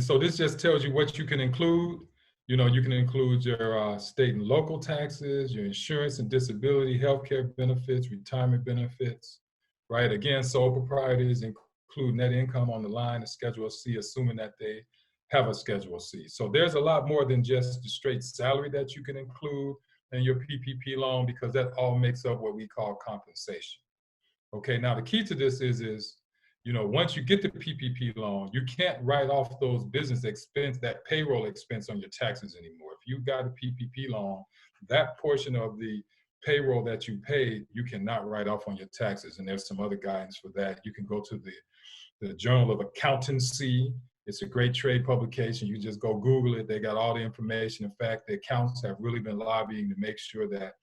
so this just tells you what you can include. You know, you can include your state and local taxes, your insurance and disability, healthcare benefits, retirement benefits, right? Again, sole proprietors include net income on the line of Schedule C, assuming that they have a Schedule C. So there's a lot more than just the straight salary that you can include in your PPP loan, because that all makes up what we call compensation. Okay, now the key to this is, you know, once you get the PPP loan, you can't write off those business expense, that payroll expense on your taxes anymore. If you got a PPP loan, that portion of the payroll that you paid, you cannot write off on your taxes. And there's some other guidance for that. You can go to the Journal of Accountancy. It's a great trade publication. You just go Google it. They got all the information. In fact, the accountants have really been lobbying to make sure that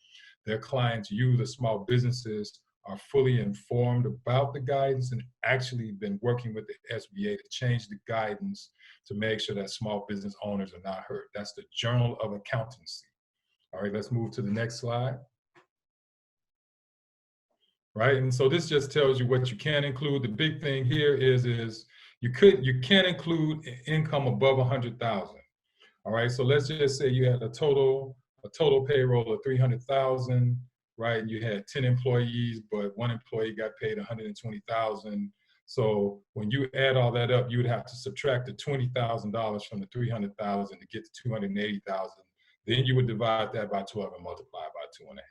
their clients, you, the small businesses, are fully informed about the guidance and actually been working with the SBA to change the guidance to make sure that small business owners are not hurt. That's the Journal of Accountancy. All right, let's move to the next slide. Right, and so this just tells you what you can include. The big thing here is you can't include income above 100,000. All right, so let's just say you had a total payroll of 300,000. Right, and you had 10 employees, but one employee got paid 120,000. So when you add all that up, you would have to subtract the $20,000 from the 300,000 to get to 280,000. Then you would divide that by 12 and multiply by 2.5.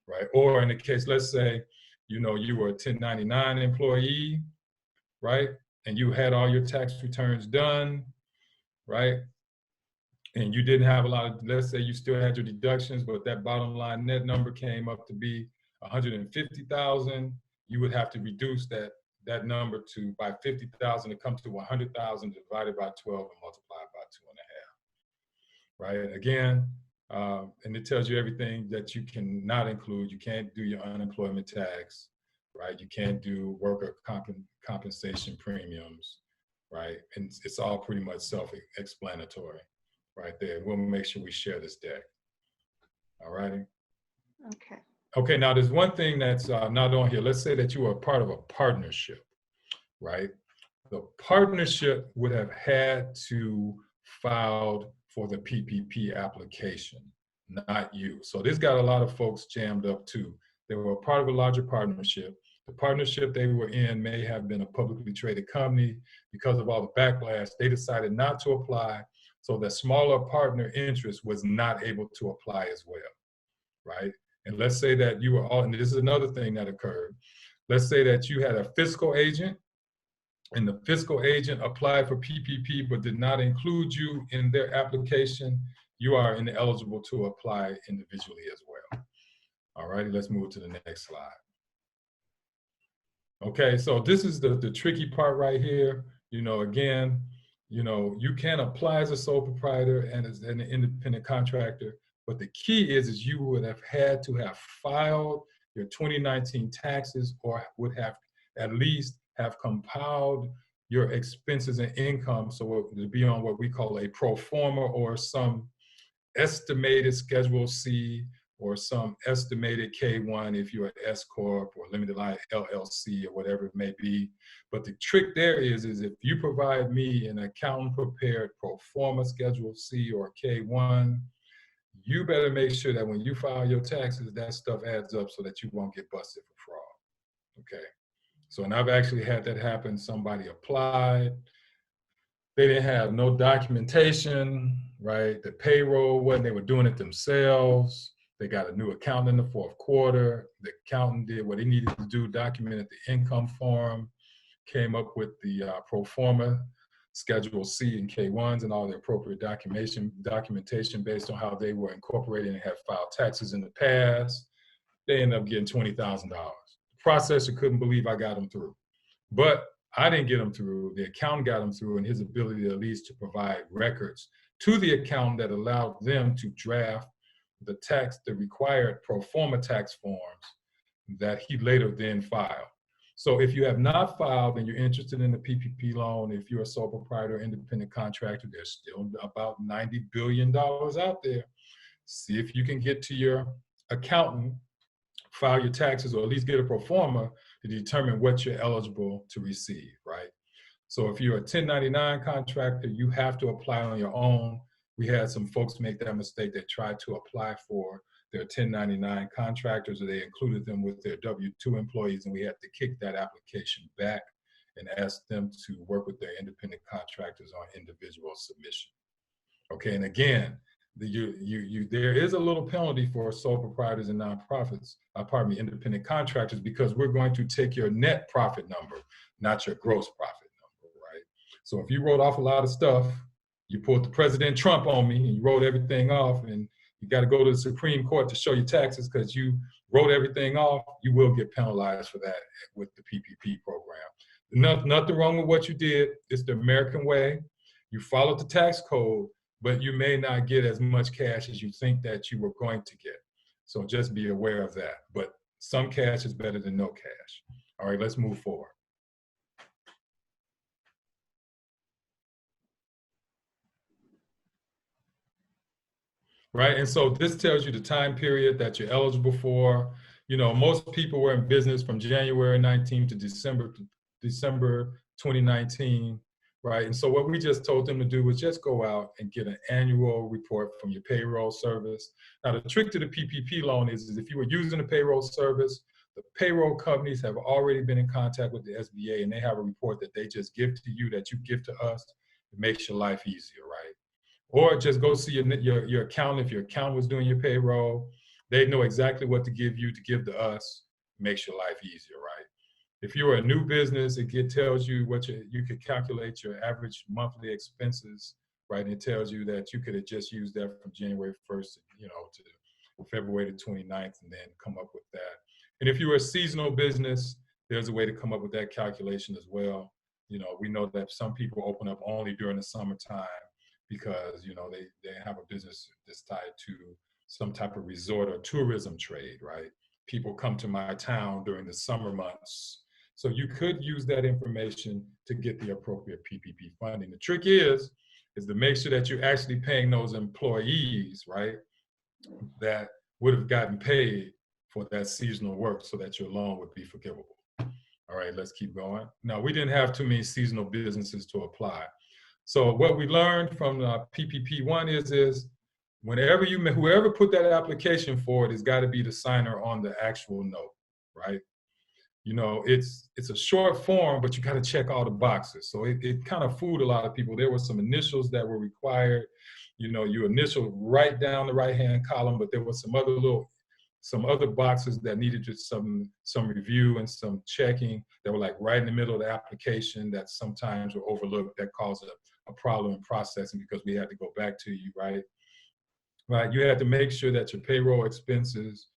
Right, or in the case, let's say, you know, you were a 1099 employee, right, and you had all your tax returns done, right, and you didn't have a lot of, let's say you still had your deductions, but that bottom line net number came up to be 150,000, you would have to reduce that number by 50,000 to come to 100,000 divided by 12 and multiply by 2.5. Right, again, and it tells you everything that you cannot include. You can't do your unemployment tax, right? You can't do worker compensation premiums, right? And it's all pretty much self-explanatory. Right there. We'll make sure we share this deck. All righty. Okay. Okay, now there's one thing that's not on here. Let's say that you are part of a partnership, right? The partnership would have had to file for the PPP application, not you. So this got a lot of folks jammed up too. They were a part of a larger partnership. The partnership they were in may have been a publicly traded company. Because of all the backlash, they decided not to apply. So the smaller partner interest was not able to apply as well, right? And let's say that you were all, and this is another thing that occurred. Let's say that you had a fiscal agent and the fiscal agent applied for PPP but did not include you in their application. You are ineligible to apply individually as well. righty, let's move to the next slide. Okay, so this is the tricky part right here. You know, again, you know, you can apply as a sole proprietor and as an independent contractor, but the key is you would have had to have filed your 2019 taxes or would have at least have compiled your expenses and income, so to be on what we call a pro forma or some estimated Schedule C or some estimated K1 if you're an S Corp or limited liability LLC or whatever it may be. But the trick there is if you provide me an accountant prepared pro forma Schedule C or K1, you better make sure that when you file your taxes, that stuff adds up so that you won't get busted for fraud, okay? So, and I've actually had that happen. Somebody applied, they didn't have no documentation, right? The payroll wasn't, they were doing it themselves. They got a new accountant in the fourth quarter. The accountant did what he needed to do, documented the income form, came up with the pro forma Schedule C and K1s and all the appropriate documentation based on how they were incorporated and have filed taxes in the past. They ended up getting $20,000. The processor couldn't believe I got them through. But I didn't get them through. The accountant got them through, and his ability at least to provide records to the accountant that allowed them to draft the required pro forma tax forms that he later then filed. So if you have not filed and you're interested in the PPP loan, if you're a sole proprietor or independent contractor, there's still about $90 billion out there. See if you can get to your accountant, file your taxes, or at least get a pro forma to determine what you're eligible to receive, right? So if you're a 1099 contractor, you have to apply on your own. We had some folks make that mistake. They tried to apply for their 1099 contractors, or they included them with their W-2 employees, and we had to kick that application back and ask them to work with their independent contractors on individual submission. Okay, and again, there is a little penalty for sole proprietors and nonprofits, independent contractors, because we're going to take your net profit number, not your gross profit number, right? So if you wrote off a lot of stuff, you pulled the President Trump on me and you wrote everything off, and you got to go to the Supreme Court to show your taxes because you wrote everything off, you will get penalized for that with the PPP program. Nothing wrong with what you did. It's the American way. You followed the tax code, but you may not get as much cash as you think that you were going to get. So just be aware of that. But some cash is better than no cash. All right, let's move forward. Right, and so this tells you the time period that you're eligible for. You know, most people were in business from January 19 to December 2019. Right, and so what we just told them to do was just go out and get an annual report from your payroll service. Now, the trick to the PPP loan is if you were using a payroll service, the payroll companies have already been in contact with the SBA, and they have a report that they just give to you that you give to us. It makes your life easier, right? Or just go see your accountant. If your accountant was doing your payroll, they know exactly what to give you to give to us. It makes your life easier, right? If you're a new business, it tells you what you could calculate your average monthly expenses, right? And it tells you that you could have just used that from January 1st, to February the 29th, and then come up with that. And if you're a seasonal business, there's a way to come up with that calculation as well. You know, we know that some people open up only during the summertime because, they have a business that's tied to some type of resort or tourism trade, right? People come to my town during the summer months. So you could use that information to get the appropriate PPP funding. The trick is to make sure that you're actually paying those employees, right, that would have gotten paid for that seasonal work so that your loan would be forgivable. All right, let's keep going. Now, we didn't have too many seasonal businesses to apply. So what we learned from PPP1 is whoever put that application forward has got to be the signer on the actual note, right? It's a short form, but you got to check all the boxes. So it kind of fooled a lot of people. There were some initials that were required. You initial right down the right-hand column, but there was some other boxes that needed just some review and some checking that were like right in the middle of the application that sometimes were overlooked. That caused a problem in processing because we had to go back to you, right? Right, you had to make sure that your payroll expenses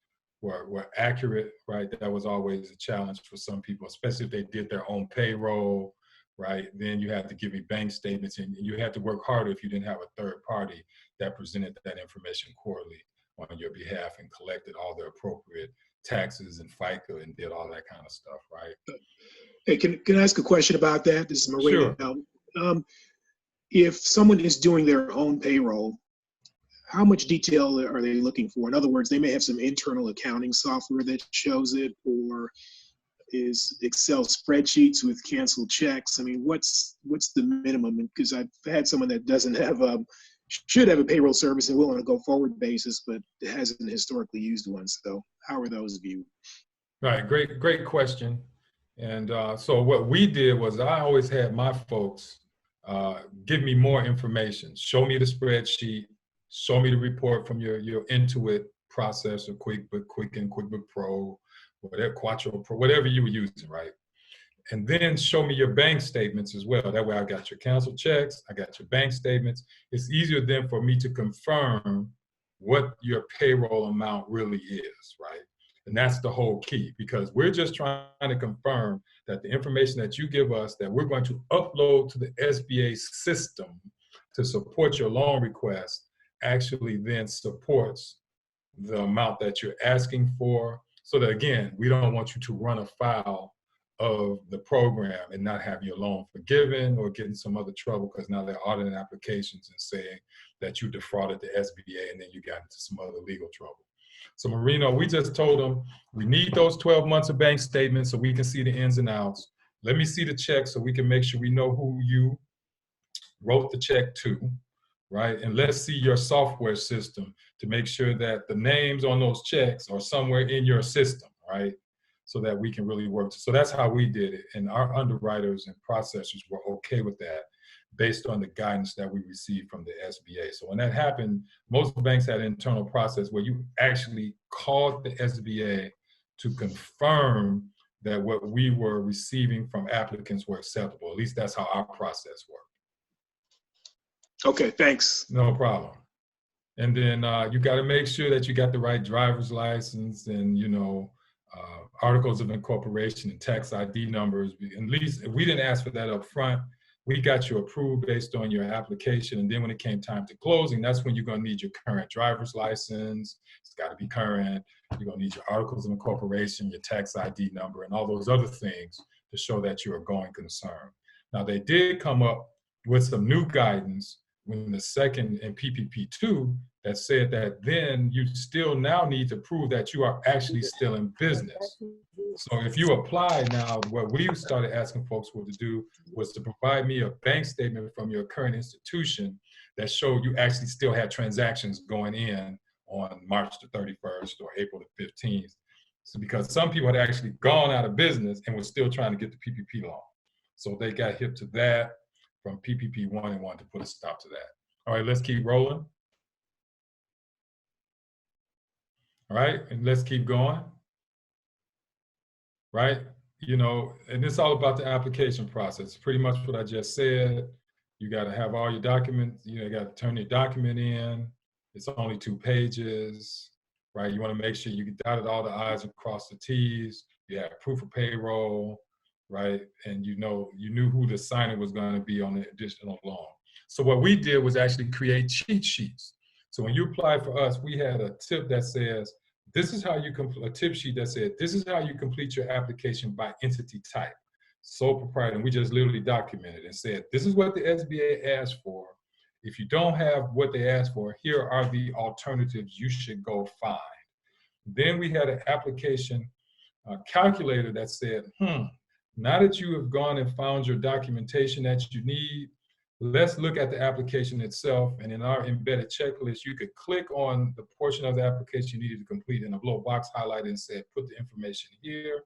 were accurate, right? That was always a challenge for some people, especially if they did their own payroll, right? Then you had to give me bank statements, and you had to work harder if you didn't have a third party that presented that information quarterly on your behalf and collected all the appropriate taxes and FICA and did all that kind of stuff, right? Hey, can I ask a question about that? This is Maria. Sure. If someone is doing their own payroll, how much detail are they looking for? In other words, they may have some internal accounting software that shows it, or is Excel spreadsheets with canceled checks? I mean, what's the minimum? Because I've had someone that doesn't have should have a payroll service and will on a go-forward basis, but hasn't historically used one. So how are those viewed? Right, great question. And so what we did was I always had my folks give me more information. Show me the spreadsheet, show me the report from your Intuit process or Quicken, QuickBook Pro, whatever, Quattro Pro, whatever you were using, right? And then show me your bank statements as well. That way I got your canceled checks, I got your bank statements. It's easier then for me to confirm what your payroll amount really is, right? And that's the whole key, because we're just trying to confirm that the information that you give us that we're going to upload to the SBA system to support your loan request actually then supports the amount that you're asking for, so that, again, we don't want you to run afoul of the program and not have your loan forgiven or get in some other trouble because now they're auditing applications and saying that you defrauded the SBA and then you got into some other legal trouble. So Marino, we just told them we need those 12 months of bank statements so we can see the ins and outs. Let me see the check so we can make sure we know who you wrote the check to, right? And let's see your software system to make sure that the names on those checks are somewhere in your system, right? So that we can really work. So that's how we did it. And our underwriters and processors were okay with that based on the guidance that we received from the SBA. So when that happened, most banks had an internal process where you actually called the SBA to confirm that what we were receiving from applicants were acceptable. At least that's how our process worked. Okay, thanks. No problem. And then you got to make sure that you got the right driver's license and, you know, articles of incorporation and tax ID numbers. At least if we didn't ask for that up front, we got you approved based on your application. And then when it came time to closing, that's when you're going to need your current driver's license. It's got to be current. You're going to need your articles of incorporation, your tax ID number, and all those other things to show that you're a going concern. Now, they did come up with some new guidance when the second in PPP2 that said that then you still now need to prove that you are actually still in business. So if you apply now, what we started asking folks what to do was to provide me a bank statement from your current institution that showed you actually still had transactions going in on March the 31st or April the 15th. So because some people had actually gone out of business and were still trying to get the PPP loan. So they got hip to that from PPP 1 and wanted to put a stop to that. All right, let's keep rolling. All right, and let's keep going. Right, you know, and it's all about the application process. Pretty much what I just said. You got to have all your documents. You know, you got to turn your document in. It's only 2 pages, right? You want to make sure you dotted all the I's and crossed the T's. You have proof of payroll, right? And you knew who the signer was going to be on the additional loan. So what we did was actually create cheat sheets. So when you apply for us, we had a tip that says, this is how you complete, a tip sheet that said, this is how you complete your application by entity type, sole proprietor. And we just literally documented and said, this is what the SBA asked for. If you don't have what they asked for, here are the alternatives you should go find. Then we had an application calculator that said, now that you have gone and found your documentation that you need, let's look at the application itself. And in our embedded checklist, you could click on the portion of the application you needed to complete and a little box highlighted and said, put the information here.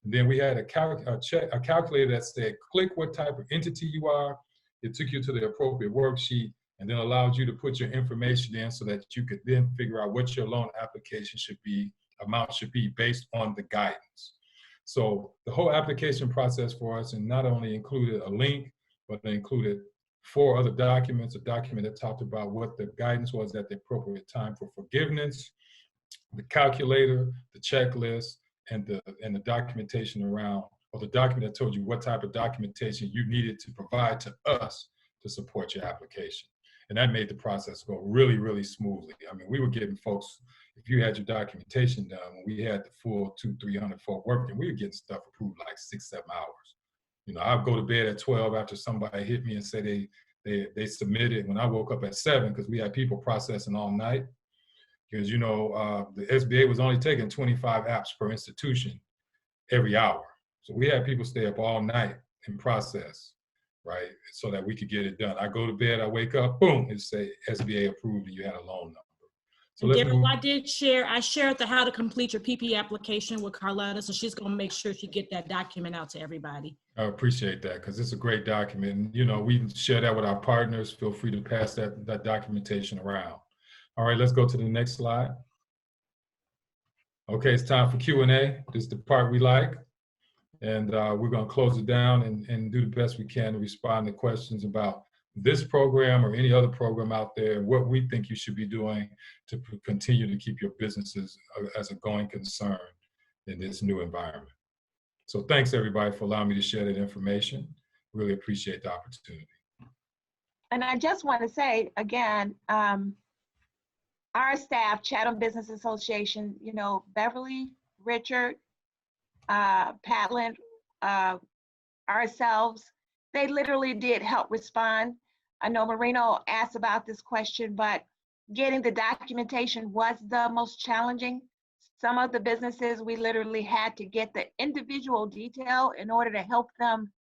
And then we had a calculator that said, click what type of entity you are. It took you to the appropriate worksheet and then allowed you to put your information in so that you could then figure out what your loan application should be, amount should be based on the guidance. So the whole application process for us, and not only included a link, but they included 4 other documents, a document that talked about what the guidance was at the appropriate time for forgiveness, the calculator, the checklist, and the documentation around, or the document that told you what type of documentation you needed to provide to us to support your application. And that made the process go really, really smoothly. I mean, we were getting folks, if you had your documentation done, when we had the full 200-300 folk working, we were getting stuff approved like 6-7 hours. You know, I'd go to bed at 12 after somebody hit me and say they submitted when I woke up at 7, because we had people processing all night. Because, you know, the SBA was only taking 25 apps per institution every hour. So we had people stay up all night and process, right? So that we could get it done. I go to bed, I wake up, boom, it say SBA approved and you had a loan number. So Daryl, I shared the how to complete your PP application with Carletta, so she's gonna make sure she get that document out to everybody. I appreciate that, because it's a great document. And, you know, we share that with our partners. Feel free to pass that documentation around. All right, let's go to the next slide. Okay, it's time for Q&A. This is the part we like. And we're gonna close it down and do the best we can to respond to questions about this program or any other program out there, and what we think you should be doing to continue to keep your businesses as a going concern in this new environment. So thanks everybody for allowing me to share that information. Really appreciate the opportunity. And I just want to say again, our staff, Chatham Business Association, you know, Beverly, Richard, Patland, ourselves, they literally did help respond. I know Marino asked about this question, but getting the documentation was the most challenging. Some of the businesses, we literally had to get the individual detail in order to help them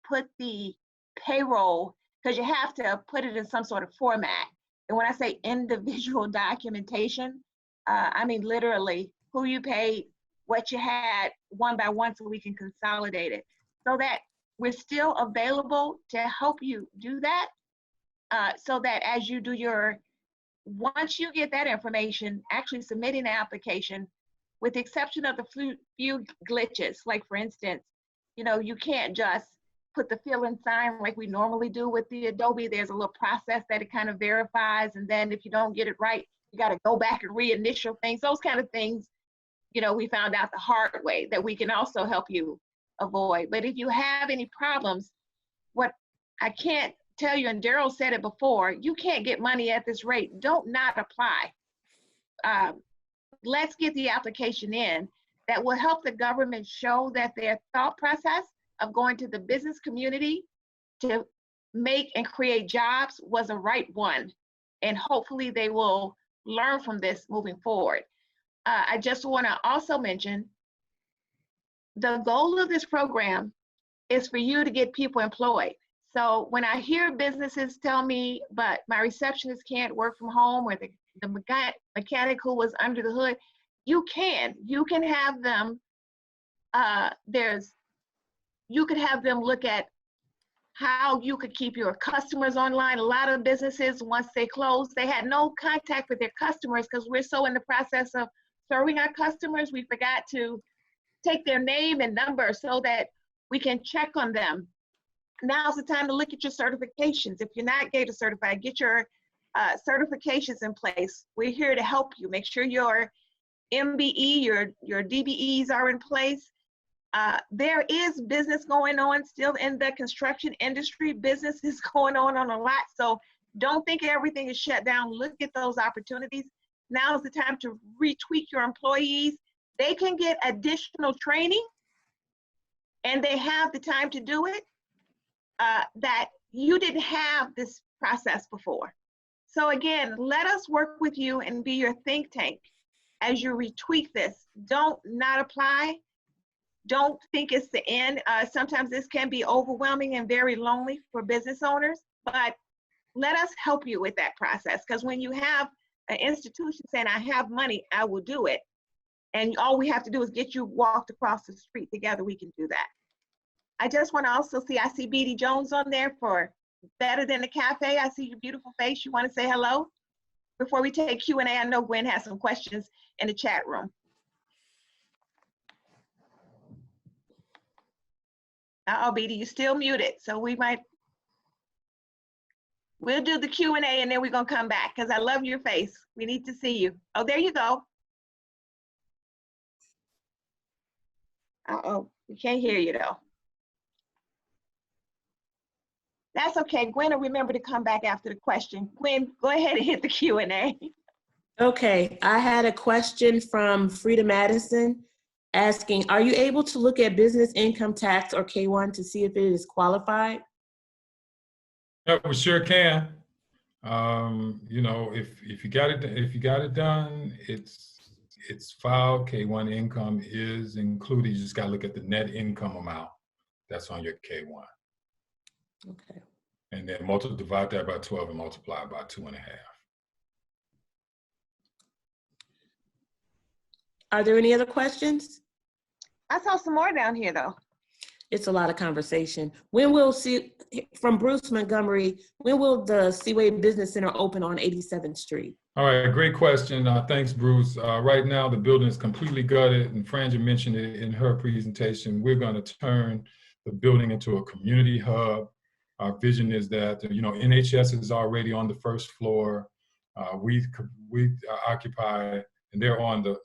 put the payroll, because you have to put it in some sort of format. And when I say individual documentation, I mean literally who you paid, what you had, one by one, so we can consolidate it. So that we're still available to help you do that, so that as you do once you get that information, actually submitting the application, with the exception of the few glitches, like for instance, you know, you can't just put the fill in sign like we normally do with the Adobe. There's a little process that it kind of verifies, and then if you don't get it right, you got to go back and reinitial things, those kind of things. You know, we found out the hard way that we can also help you avoid. But if you have any problems, what I can't tell you, and Daryl said it before, you can't get money at this rate. Don't not apply. Let's get the application in. That will help the government show that their thought process of going to the business community to make and create jobs was a right one. And hopefully they will learn from this moving forward. I just want to also mention the goal of this program is for you to get people employed. So when I hear businesses tell me, but my receptionist can't work from home, or the mechanic who was under the hood, you can have them, you could have them look at how you could keep your customers online. A lot of businesses, once they closed, they had no contact with their customers because we're so in the process of serving our customers, we forgot to take their name and number so that we can check on them. Now's the time to look at your certifications. If you're not Gator certified, get your certifications in place. We're here to help you. Make sure your MBE, your DBEs are in place. There is business going on still in the construction industry. Business is going on a lot. So don't think everything is shut down. Look at those opportunities. Now is the time to retweak your employees. They can get additional training, and they have the time to do it, that you didn't have this process before. So again, let us work with you and be your think tank as you retweak this. Don't not apply. Don't think it's the end. Sometimes this can be overwhelming and very lonely for business owners, but let us help you with that process. Because when you have an institution saying, I have money, I will do it, and all we have to do is get you walked across the street, together we can do that. I just want to also see, I see B.D. Jones on there for Better Than the Cafe. I see your beautiful face. You want to say hello? Before we take Q&A, I know Gwen has some questions in the chat room. Uh-oh, B.D., you're still muted, so we'll do the Q&A and then we're going to come back because I love your face. We need to see you. Oh, there you go. Uh-oh, we can't hear you though. That's okay. Gwen will remember to come back after the question. Gwen, go ahead and hit the Q&A. Okay, I had a question from Frida Madison asking, are you able to look at business income tax or K-1 to see if it is qualified? Yeah, we sure can. You know, if you got it done, it's filed. K-1 income is included. You just got to look at the net income amount that's on your K-1. Okay. And then divide that by 12 and multiply by 2.5. Are there any other questions? I saw some more down here though. It's a lot of conversation. When will from Bruce Montgomery, when will the Seaway Business Center open on 87th Street? All right, great question. Thanks, Bruce. Right now, the building is completely gutted, and Franja mentioned it in her presentation. We're going to turn the building into a community hub. Our vision is that, you know, NHS is already on the first floor. We occupy, and they're on the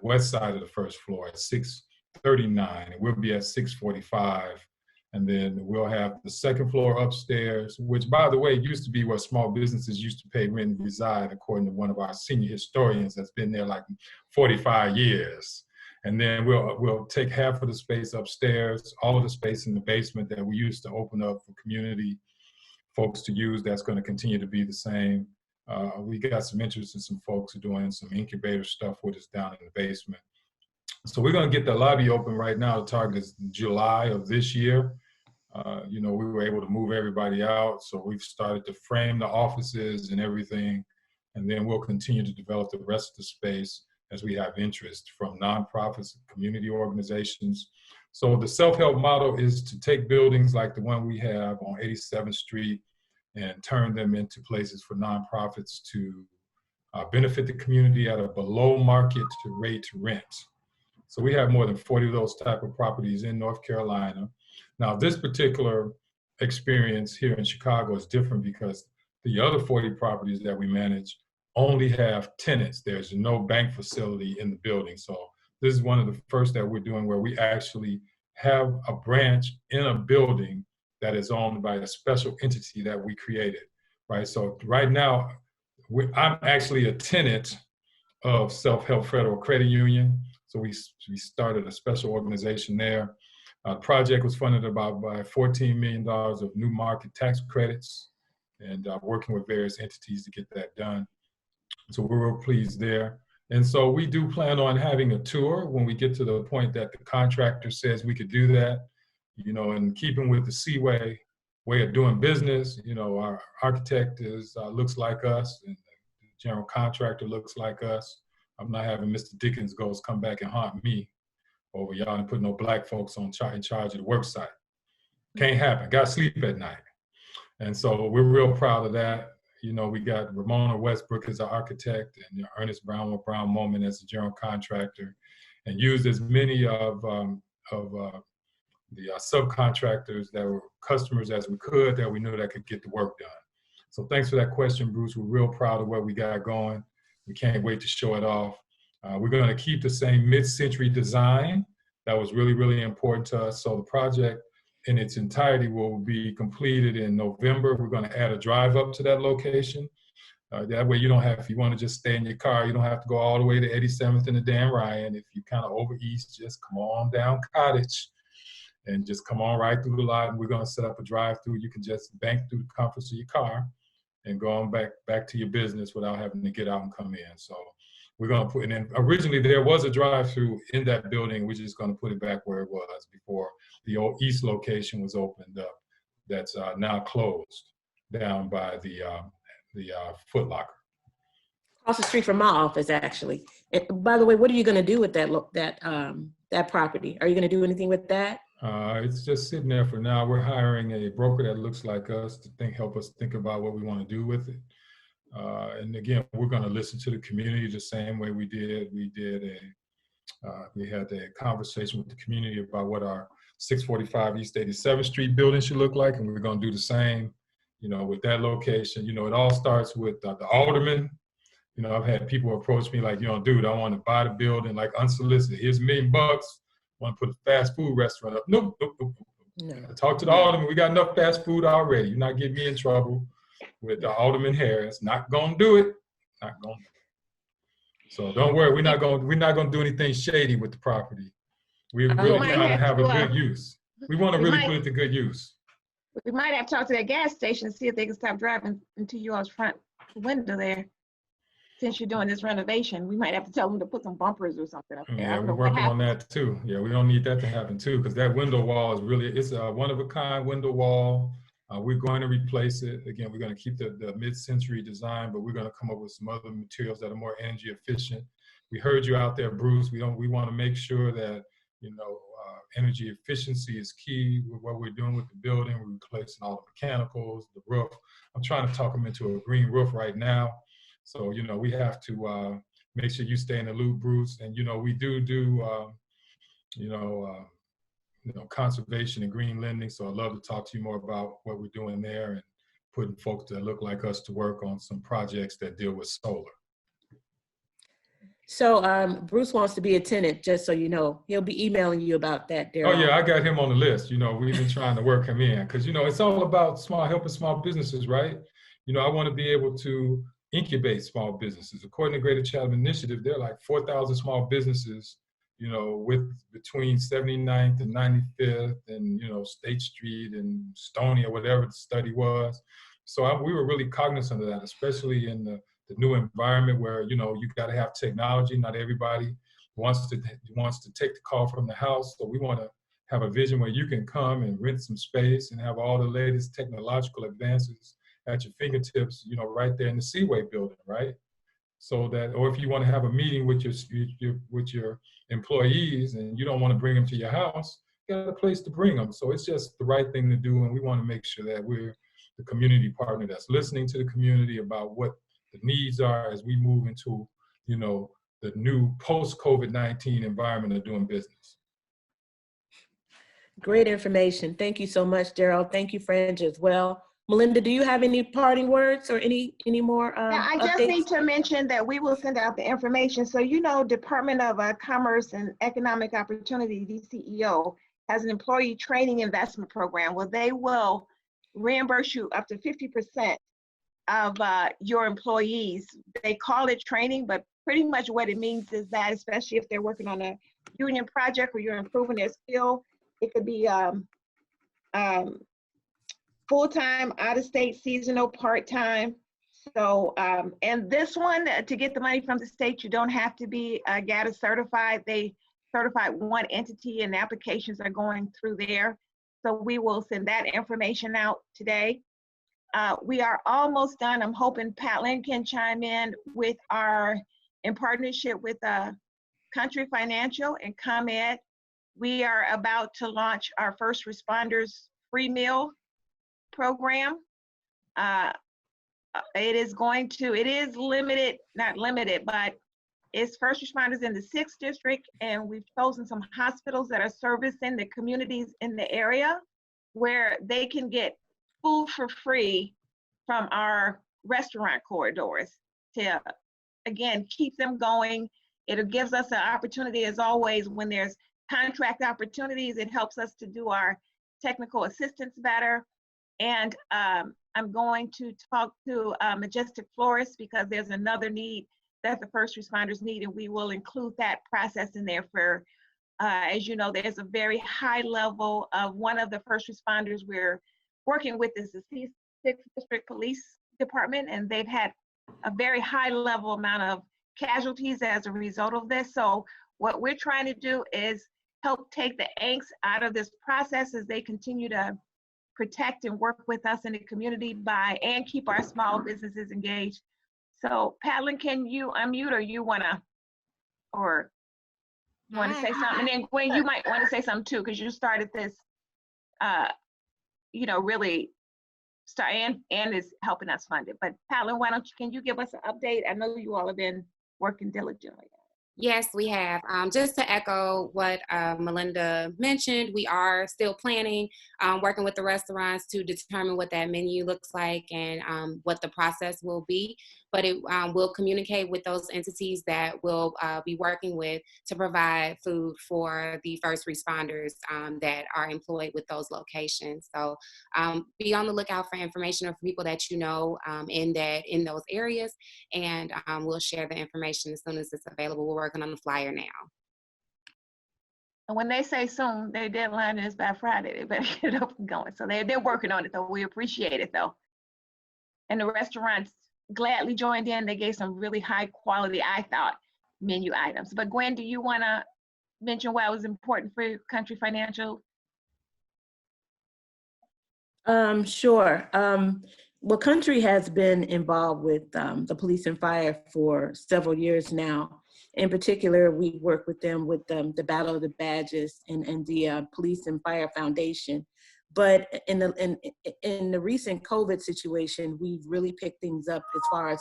west side of the first floor at 639, and we'll be at 645. And then we'll have the second floor upstairs, which, by the way, used to be where small businesses used to pay rent and reside, according to one of our senior historians that's been there like 45 years. And then we'll take half of the space upstairs, all of the space in the basement that we used to open up for community folks to use. That's going to continue to be the same. We got some interest in some folks who are doing some incubator stuff with us down in the basement. So we're going to get the lobby open right now. The target is July of this year. You know, we were able to move everybody out, so we've started to frame the offices and everything, and then we'll continue to develop the rest of the space as we have interest from nonprofits and community organizations. So the self-help model is to take buildings like the one we have on 87th Street and turn them into places for nonprofits to benefit the community at a below market rate rent. So we have more than 40 of those type of properties in North Carolina. Now, this particular experience here in Chicago is different because the other 40 properties that we manage only have tenants. There's no bank facility in the building. So this is one of the first that we're doing where we actually have a branch in a building that is owned by a special entity that we created, right? So right now, I'm actually a tenant of Self-Help Federal Credit Union. So we started a special organization there. The project was funded by $14 million of new market tax credits, and working with various entities to get that done. So we're real pleased there. And so we do plan on having a tour when we get to the point that the contractor says we could do that. You know, in keeping with the Seaway way of doing business, you know, our architect looks like us, and the general contractor looks like us. I'm not having Mr. Dickens come back and haunt me over y'all and put no black folks in charge of the work site. Can't happen. Got to sleep at night. And so we're real proud of that. You know, we got Ramona Westbrook as our architect and Ernest Brown with Brown Moment as the general contractor, and used as many of the subcontractors that were customers as we could, that we knew that could get the work done. So thanks for that question, Bruce. We're real proud of what we got going. We can't wait to show it off. We're going to keep the same mid-century design. That was really, really important to us. So the project in its entirety will be completed in November. We're going to add a drive up to that location. That way you don't have, if you want to just stay in your car, you don't have to go all the way to 87th and the Dan Ryan. If you kind of over east, just come on down Cottage and just come on right through the lot. And we're going to set up a drive-through. You can just bank through the comforts of your car and go on back to your business without having to get out and come in. So we're going to put it in. Originally, there was a drive-through in that building. We're just going to put it back where it was before the old east location was opened up. That's now closed down by the Foot Locker. Across the street from my office, actually. And by the way, what are you going to do with that property? Are you going to do anything with that? It's just sitting there for now. We're hiring a broker that looks like us to help us think about what we want to do with it. And again, we're going to listen to the community the same way we did. We had a conversation with the community about what our 645 East 87th Street building should look like, and we're going to do the same, you know, with that location. You know, it all starts with the alderman. You know, I've had people approach me like, you know, dude, I want to buy the building like unsolicited. Here's $1 million. want to put a fast food restaurant up. Nope, nope, nope. No. I talked to the alderman. We got enough fast food already. You're not getting me in trouble with Alderman Harris. Not gonna do it. Not gonna. So don't worry. We're not gonna do anything shady with the property. We're really trying to have a good use. We want to really put it to good use. We might have to talk to that gas station and see if they can stop driving into y'all's front window there. Since you're doing this renovation, we might have to tell them to put some bumpers or something up there. Yeah, we're working on that too. Yeah, we don't need that to happen too, because that window wall is really, it's a one-of-a-kind window wall. We're going to replace it. Again, we're going to keep the mid-century design, but we're going to come up with some other materials that are more energy efficient. We heard you out there, Bruce. We want to make sure that, you know, energy efficiency is key with what we're doing with the building. We're replacing all the mechanicals, the roof. I'm trying to talk them into a green roof right now. So, you know, we have to make sure you stay in the loop, Bruce. And, you know, we do conservation and green lending. So I'd love to talk to you more about what we're doing there and putting folks that look like us to work on some projects that deal with solar. So Bruce wants to be a tenant, just so you know. He'll be emailing you about that, Daryl. Oh yeah, I got him on the list. You know, we've been trying to work him in because, you know, it's all about helping small businesses, right? You know, I want to be able to incubate small businesses. According to Greater Chatham Initiative, there are like 4,000 small businesses, you know, with between 79th and 95th and, you know, State Street and Stony or whatever the study was. So we were really cognizant of that, especially in the new environment where, you know, you got to have technology. Not everybody wants to take the call from the house. So we want to have a vision where you can come and rent some space and have all the latest technological advances at your fingertips, you know, right there in the Seaway building, right? So that, or if you want to have a meeting with your employees and you don't want to bring them to your house, you got a place to bring them. So it's just the right thing to do, and we want to make sure that we're the community partner that's listening to the community about what the needs are as we move into, you know, the new post-COVID-19 environment of doing business. Great information. Thank you so much, Daryl. Thank you, Fringe, as well. Melinda, do you have any parting words or any more I just updates? need to mention that we will send out the information. So, you know, Department of Commerce and Economic Opportunity, DCEO, has an employee training investment program where they will reimburse you up to 50% of your employees. They call it training, but pretty much what it means is that, especially if they're working on a union project or you're improving their skill, it could be full-time, out-of-state, seasonal, part-time. So, and this one, to get the money from the state, you don't have to be GATA certified. They certified one entity and applications are going through there. So we will send that information out today. We are almost done. I'm hoping Pat Lynn can chime in with in partnership with Country Financial and ComEd. We are about to launch our first responders free meal program. It is limited, not limited, but it's first responders in the 6th district, and we've chosen some hospitals that are servicing the communities in the area where they can get food for free from our restaurant corridors to, again, keep them going. It gives us an opportunity, as always, when there's contract opportunities, it helps us to do our technical assistance better. And I'm going to talk to Majestic Florists because there's another need that the first responders need, and we will include that process in there for, as you know, there's a very high level of one of the first responders we're working with is the 6th District Police Department, and they've had a very high level amount of casualties as a result of this. So what we're trying to do is help take the angst out of this process as they continue to protect and work with us in the community and keep our small businesses engaged. So Patlin, can you unmute, or you want to say something? And then Gwen, you might want to say something too, because you started this, you know, really start and is helping us fund it. But Patlin, can you give us an update? I know you all have been working diligently. Yes, we have. Just to echo what Melinda mentioned, we are still planning, working with the restaurants to determine what that menu looks like and what the process will be. But it will communicate with those entities that we'll be working with to provide food for the first responders that are employed with those locations. So be on the lookout for information or for people that you know in those areas, and we'll share the information as soon as it's available. We're working on the flyer now. And when they say soon, their deadline is by Friday. They better get it up and going. So they're working on it, though. We appreciate it, though. And the restaurants gladly joined in. They gave some really high quality, I thought, menu items. But Gwen, do you want to mention why it was important for Country Financial? Sure. Well, Country has been involved with the police and fire for several years now. In particular, we work with them with the Battle of the Badges and the Police and Fire Foundation. But in the recent COVID situation, we've really picked things up as far as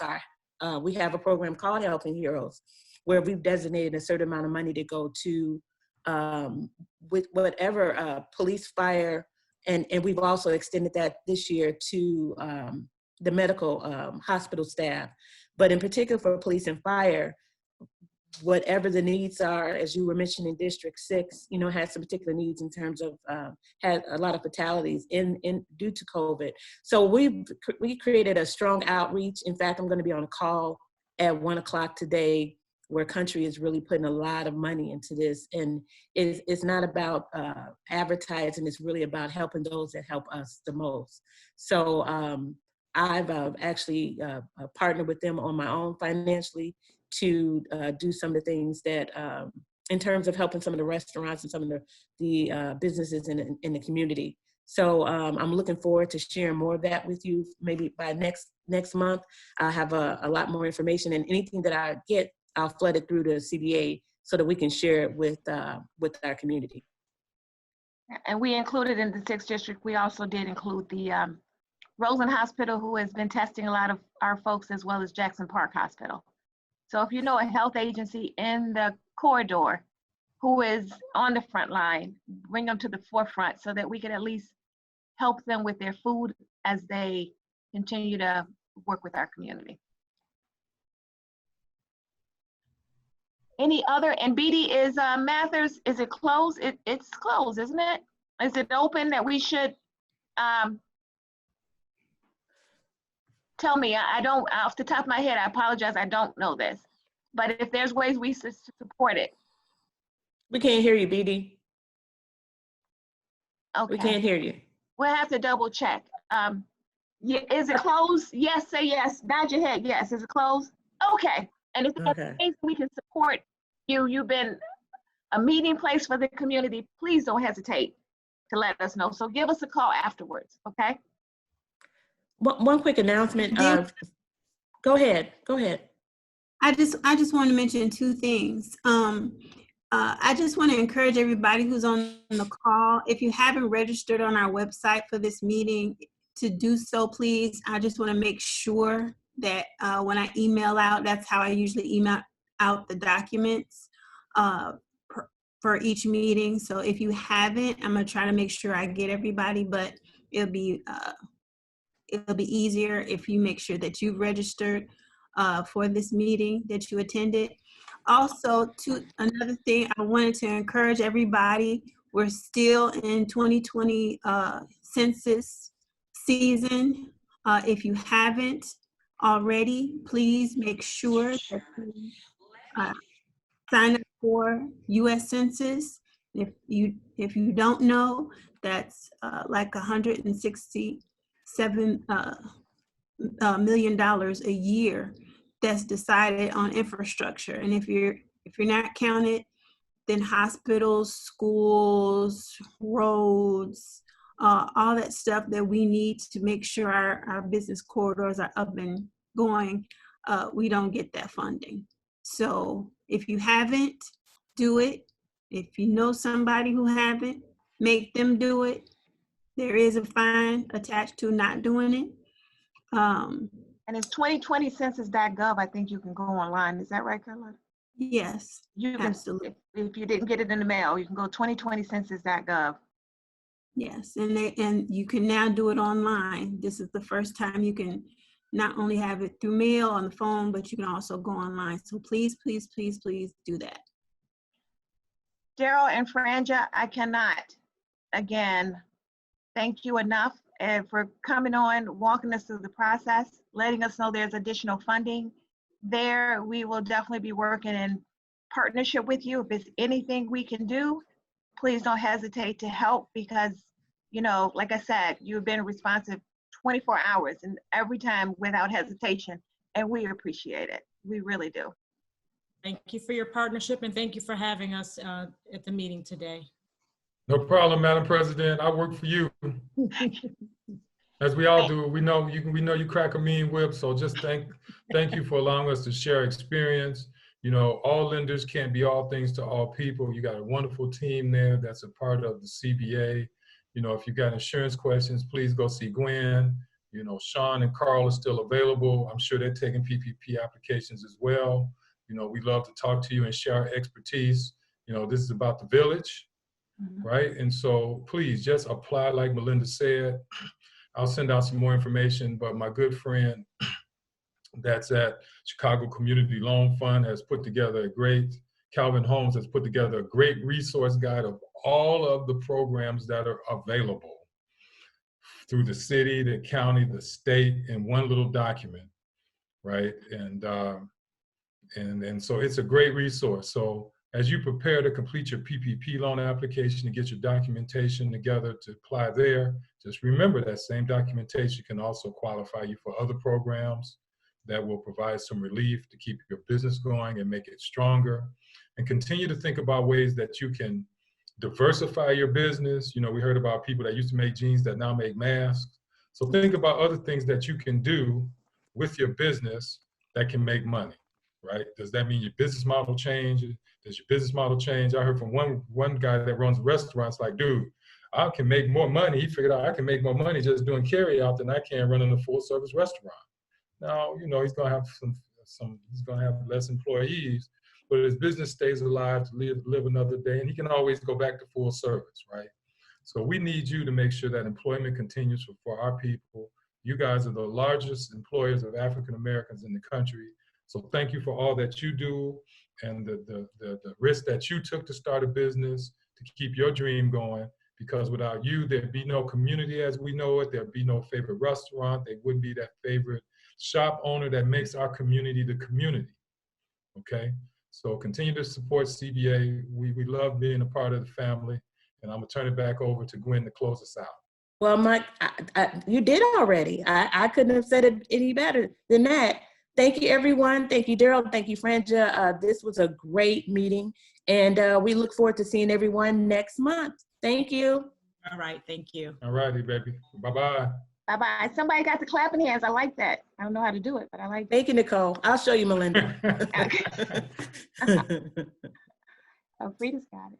we have a program called Helping Heroes, where we've designated a certain amount of money to go to with whatever police, fire, and we've also extended that this year to the medical hospital staff. But in particular for police and fire, whatever the needs are, as you were mentioning, District 6, has some particular needs in terms of had a lot of fatalities due to COVID. So we created a strong outreach. In fact, I'm going to be on a call at 1 o'clock today, where Country is really putting a lot of money into this. And it's not about advertising, it's really about helping those that help us the most. So I've actually partnered with them on my own financially to do some of the things that, in terms of helping some of the restaurants and some of the businesses in the community. So I'm looking forward to sharing more of that with you. Maybe by next month, I'll have a lot more information, and anything that I get, I'll flood it through to CBA so that we can share it with our community. And we included in the 6th district, we also did include the Roseland Hospital, who has been testing a lot of our folks, as well as Jackson Park Hospital. So if you know a health agency in the corridor who is on the front line, bring them to the forefront so that we can at least help them with their food as they continue to work with our community. Any other, and BD is Mathers, is it closed? It's closed, isn't it? Is it open that we should, tell me, I don't, off the top of my head, I apologize, I don't know this. But if there's ways we support it. We can't hear you, BD. Okay. We can't hear you. We'll have to double check. Yeah, is it closed? Yes, say yes. Nod your head, yes. Is it closed? Okay. And if there's ways we can support you, you've been a meeting place for the community, please don't hesitate to let us know. So give us a call afterwards, okay? One quick announcement. Go ahead. I just want to mention two things. I just want to encourage everybody who's on the call, if you haven't registered on our website for this meeting, to do so, please. I just want to make sure that when I email out, that's how I usually email out the documents for each meeting. So if you haven't, I'm going to try to make sure I get everybody, but it'll be easier if you make sure that you've registered for this meeting that you attended. Also, another thing, I wanted to encourage everybody, we're still in 2020 census season. If you haven't already, please make sure that you sign up for U.S. Census. If you don't know, that's like $167 million a year that's decided on infrastructure. And if you're not counted, then hospitals, schools, roads, all that stuff that we need to make sure our business corridors are up and going, we don't get that funding. So if you haven't, do it. If you know somebody who haven't, make them do it. There is a fine attached to not doing it. And it's 2020census.gov. I think you can go online. Is that right, Carla? Yes, You can, absolutely. if you didn't get it in the mail, you can go 2020census.gov. Yes, and you can now do it online. This is the first time you can not only have it through mail on the phone, but you can also go online. So please, please, please, please do that. Daryl and Franja, I cannot, again, thank you enough for coming on, walking us through the process, letting us know there's additional funding there. We will definitely be working in partnership with you. If there's anything we can do, please don't hesitate to help because, you know, like I said, you've been responsive 24 hours and every time without hesitation, and we appreciate it. We really do. Thank you for your partnership and thank you for having us at the meeting today. No problem, Madam President. I work for you. As we all do. We know you crack a mean whip. So just thank you for allowing us to share experience. You know, all lenders can't be all things to all people. You got a wonderful team there that's a part of the CBA. You know, if you got insurance questions, please go see Gwen. You know, Sean and Carl are still available. I'm sure they're taking PPP applications as well. You know, we love to talk to you and share our expertise. You know, this is about the village, right? And so please just apply like Melinda said. I'll send out some more information, but my good friend that's at Chicago Community Loan Fund has put together a great, Calvin Holmes has put together a great resource guide of all of the programs that are available through the city, the county, the state, in one little document, right? And so it's a great resource. So as you prepare to complete your PPP loan application and get your documentation together to apply there, just remember that same documentation can also qualify you for other programs that will provide some relief to keep your business going and make it stronger. And continue to think about ways that you can diversify your business. You know, we heard about people that used to make jeans that now make masks. So think about other things that you can do with your business that can make money, right? Does that mean your business model changes? Does your business model change? I heard from one guy that runs restaurants, like, dude, I can make more money. He figured out I can make more money just doing carry out than I can running a full service restaurant. Now, you know, he's gonna have he's gonna have less employees, but his business stays alive to live another day, and he can always go back to full service, right? So we need you to make sure that employment continues for our people. You guys are the largest employers of African Americans in the country. So thank you for all that you do and the risk that you took to start a business, to keep your dream going, because without you, there'd be no community as we know it. There'd be no favorite restaurant. There wouldn't be that favorite shop owner that makes our community the community, okay? So continue to support CBA. We love being a part of the family, and I'm gonna turn it back over to Gwen to close us out. Well, Mike, you did already. I couldn't have said it any better than that. Thank you, everyone. Thank you, Daryl. Thank you, Franja. This was a great meeting, and we look forward to seeing everyone next month. Thank you. All right, thank you. All righty, baby. Bye-bye. Bye-bye. Somebody got the clapping hands. I like that. I don't know how to do it, but I like that. Thank you, Nicole. I'll show you, Melinda. Oh, Frida's got it.